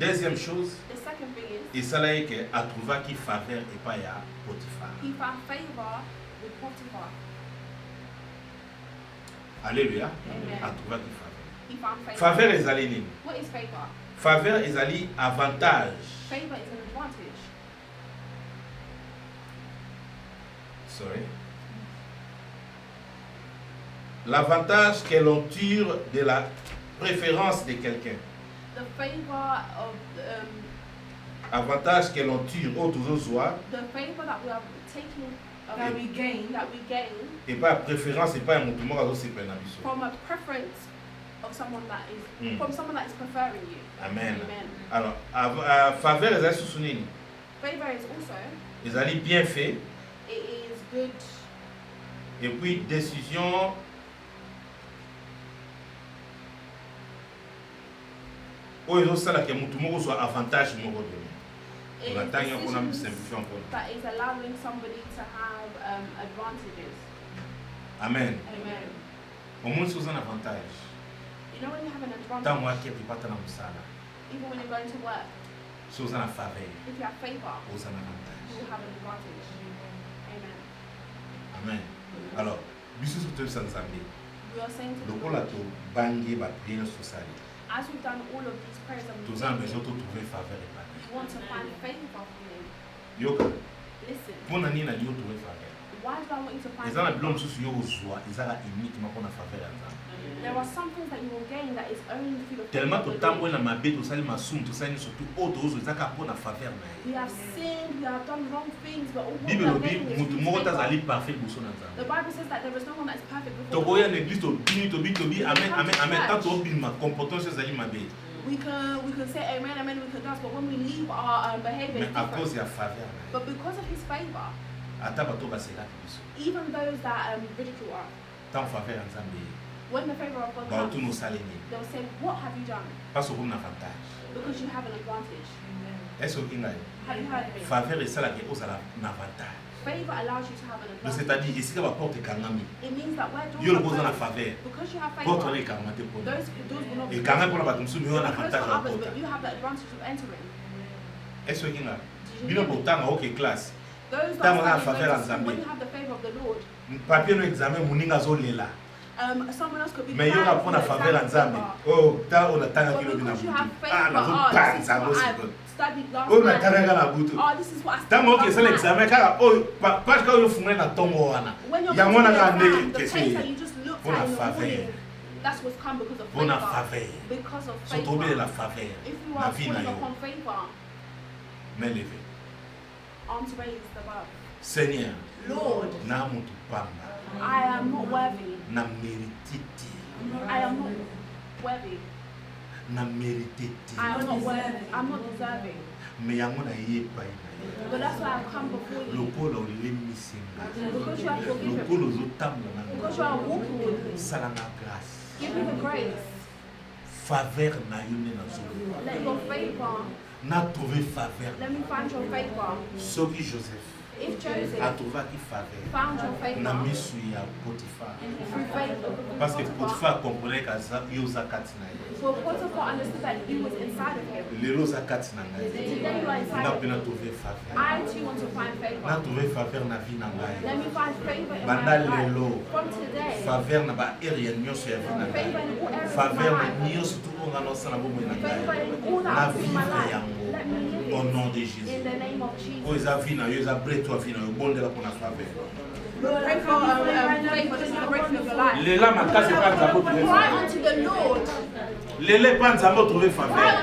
Deuxième chose, the second thing is esala ye ke atrouvaki faveur epai ya Potiphar. he found favor with Potiphar. Alléluia. Amen. Atrouvaki faveur. He found favor. Faveur ezali nini? What is favor? Faveur ezali avantage. Favor is an advantage. Sorry. L'avantage que l'on tire de la préférence de quelqu'un. The favor of Avantage que l'on tire au toujours the favor that we are taking That we gain. et pas préférence et pas un mot à aussi peine from a preference of someone that is Mm. from someone that is preferring you. Amen. Amen. Alors, faveur ezali susu nini? Favor is also Ezali bien fait it is good et puis décision oyo ezosalaka motu moko soit avantage moko donné. it On attend is on a decisions simplifié un peu. that is allowing somebody to have advantages. Amen. Amen. Au moins c'est un avantage. You know when you have an Tant advantage, moi qui prépare na musala, even when you're going to work, c'est un faveur, if you have favor, c'est un you avantage. will have an advantage. Amen. Amen. Alors, biso soto sanzambe. We are saying to the Lokola Lord, to bangi ba prière sociale. as we've done all of these prayers and Tous en besoin de trouver faveur et pas. we want to find favor from Him. Yoka, Listen, pona nini na yo trouver faveur. why do I want you to find Ezana favor? bilom susu yo ozwa, ezala uniquement pour na faveur ya Nzambe. There are some things that you will gain that is only through the Tellement favor to of the tambo Lord. na mabe to sali masumu to sali surtout auto ozo ezaka pour na faveur na We ye. have sinned, we have done wrong things, but all we Bible are lobi gaining is mutu through moko favor. tazali parfait liboso na The Nzambe. Bible says that there is no one that is perfect before the Tokoya Lord. na église tobi amen amen amen tant obima comportement ezali mabe. We can say amen, amen, we can dance, but when we leave our behavior Mais is à cause different. ya faveur na ye. But because of His favor, Ata bato baseka biso. even those that ridicule us, Tant faveur ya Nzambe. when the favor of God Ba comes, tu no sali nini. they'll say, what have you done? Parce que na avantage. Because you have an advantage. Est-ce que ngai Have you heard of it? faveur esala ke ozala na avantage. Favor allows you to have an Donc advantage. c'est-à-dire ici ka ba porte kangami. It means that where Yo doors le boza na are closed, faveur. because you have Porte favor, na kangama te pour. those doors will not be Et kanga closed. pour bato musu yo na They're closed avantage for ya others, porte. but you have the advantage of entering. Est-ce que ngai Did you bino hear me? botanga OK classe. Those Tant on a that faveur study en Zambie. when you have the favor of the Lord, Papier no examen muninga zolela. someone else could be Mais yo crying na for pona the faveur en exam Nzambe. paper. Oh, ta on atanga But kilo bina because you butu. have Ah, favor, na zo this pan is za what bosi. I've studied last Oh, na night. taranga na butu. Oh, this is what I studied Tango ke last sala night. examen kaka oh page ka yo fungwe na tongo wana. When you're Ya going mwana to ka the exam, ndenge the place kesi. that you just looked Bona at in the faveur. morning, that's what's come because of Bona favor. faveur. Because of So tobele la favor. faveur. If you Na are vie na falling yo. upon favor, Mais levé. arms raised above. Seigneur, Lord, na mutu pamba. I am not worthy. Na merititi. I am not worthy. Na merititi. I am not worthy. I'm not deserving. Me yango na yepa ina. But that's why I've come before you. Lokola olemi singa. Because you have forgiven. Lokola ozotamba na Because you are walking with me. salanga grâce. Give me the grace. Faveur na yo nde nazolinga. Let your favor, Na trouvé faveur. let me find your favor. Soki Joseph If Joseph atrouvaki faveur found your na favor misu ya Potiphar through faith of parce que Potiphar, Potiphar comprenait kaza yo za kati na ye for Potiphar understood that he was inside of him. lelo za kati na ngai Today you are inside nga of mpe him. natrouve faveur I too want to find favor. natrouve faveur na vie na ngai Let me find favor in banda my life. lelo From today, faveur na baarea nyonso ya vie na ngai favor in all areas of my faveur life. nyonso tukonga nosala bomoi na ngai Favor in all na that I do in my vivre life. yango Let me live au it nom de in Jésus the name of oyo Jesus. eza vie na yo eza breto ya vie na yo bondela mpona faveur Pray for favor. This is the breakthrough of your life. lela makasi epa nzambe otrouve Cry faveur unto the Lord. lelo epa nzambe otrouve faveur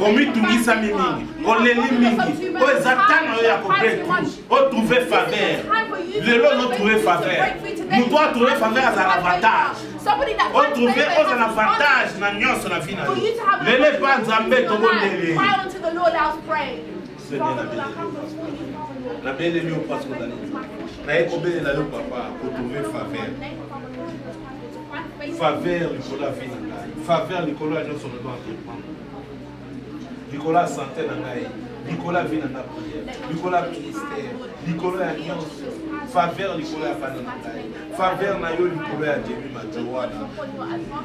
omitungisami mingi oleli mingi oyo eza ntango oyo ya kobretu otrouve faveur lelo ozotrouve faveur moto atrouve faveur azala avantage otrouve oza na avantage na nyonso na vie na yo lelo epa nzambe tobondeli Cry unto the Lord, I was praying. Seigneur, nabeleli yo mpasi ozali naye kobelela yo papa kotrouve faveur faveur likolo ya vie na ngai faveur likolo ya nyonso nazo entreprendre likolo ya santé na ngai likolo ya vie na ngai prière likolo ya ministère likolo ya nyonso faveur likolo ya bana na ngai faveur na yo likolo ya Jemi Majowana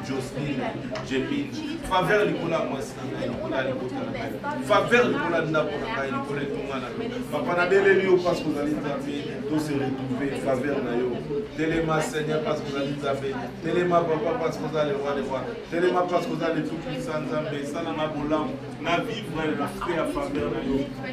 Joseline Jemine faveur likolo ya mwasi na ngai likolo ya libota na ngai faveur likolo ya ndako na ngai likolo etonga na yo papa nabeleli yo parce que ozali nzambe tose retrouve faveur na yo telema Seigneur parce que ozali nzambe telema papa parce que ozali roi des rois telema parce que ozali tout puissant nzambe esalanga bolamu na vivre na fe ya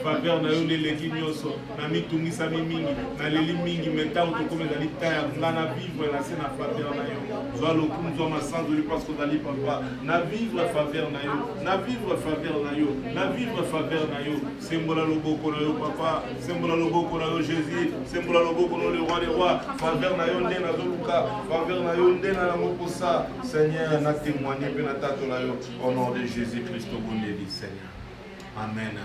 faveur na yo neleki nyonso na mitungisami mingi naleli mingi me ntango tokoma ezali taya nga na vivre na se na faveur na yo zwa lokumu zwa masanzoli parce que ozali papa na vivre faveur na yo na vivre faveur na yo na vivre faveur na yo sembola loboko na yo papa sembola loboko na yo Jésus sembola loboko na yo le roi des rois faveur na yo nde nazoluka faveur na yo nde na mokosa Seigneur na témoigner mpe na tatola yo au nom de Jésus Christ tobondeli Seigneur amen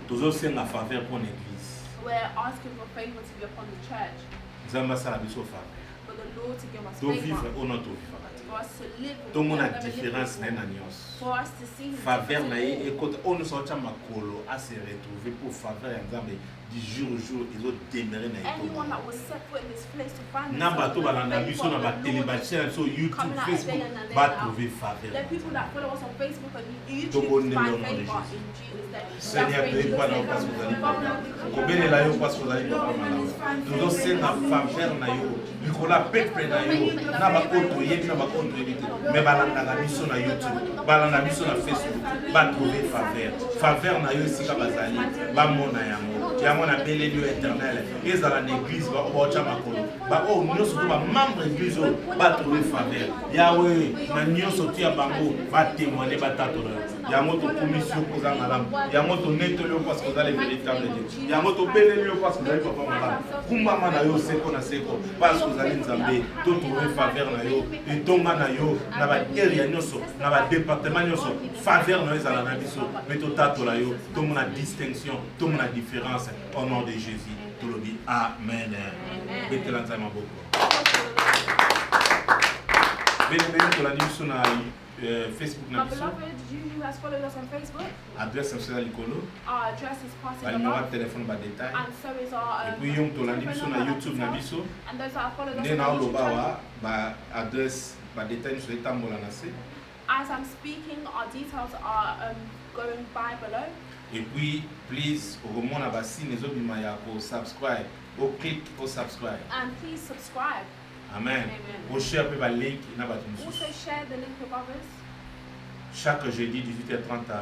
tozosenga faveur pour l'église We're asking for favor to be upon the church, nzambe asala biso faveur for the Lord to give us tovivre favor, ono tovivre for us to live with tomona Him, différence na ye na nyonso for us to see His faveur na ye difference. ekota oyo nyonso otya makolo ase retrouve pour faveur ya nzambe du jour au jour ezodemere na ye Anyone that was set foot in this place to find na themselves bato in the balanda favor biso of na the Lord. batelebachie na biso YouTube Coming out Facebook again and then batrouve faveur Let people that follow us on Facebook and YouTube Tobondeli find au nom de favor Jésus. in Jesus' name. Seigneur That's toyebi wana yo great. mpasi ozali papa kobelela yo mpasi ozali papa malamu tozosenga faveur na yo likolo ya peuple na yo na baoyo toyebi na baoyo toyebi te me balandaka biso na YouTube balanda biso na Facebook batrouve faveur faveur na yo esika bazali bamona yango nabeleli yo éternel ezala na église baotya makolo baoyo nyonso to bamembre église oyo batrouve faveur yawe na nyonso to ya bango batémoigne batatola yo yango tokomisi yo koza malamu yango tonetoli yo parce que ozali véritable Dieu yango tobeleli yo parce que ozali papa malamu kumbama na yo seko na seko parce que ozali nzambe totrouve faveur na yo etonga na yo na baarea nyonso na badepartement nyonso faveur na yo ezala na biso me totatola yo tomona distinction tomona différence au nom de Jésus tolobi amen betela nzambe maboko belebeli tolandi biso na Facebook na My biso beloved, you who has followed us on Facebook, adresse na biso eza likolo our address is passing balingo above, ya telefone badetail and so is our epuis yo tolandi biso na YouTube na biso and those that have followed us nde on our YouTube naoloba channel. awa baadresse badetail nyonso etambola na se As I'm speaking, our details are going by below. epuis please okomona basine ezobima ya kosubscribe oclick osubscribe And please subscribe. amen Amen. oshare mpe balink na bato Also mosusu share the link with others. chaque jeudi 18h30 à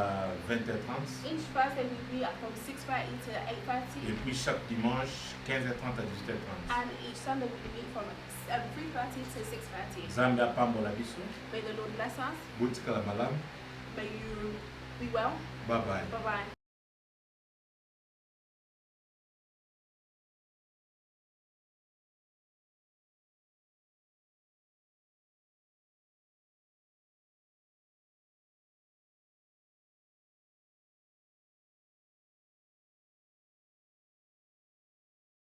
20h30 Each Thursday we be from 6:30 to 8:30, et puis chaque dimanche 15h30 à 18h30 and each Sunday we meet from 3:30 to 6:30. nzambe apambola biso May the Lord bless us. botikala malamu May you be well. bye bye Bye bye.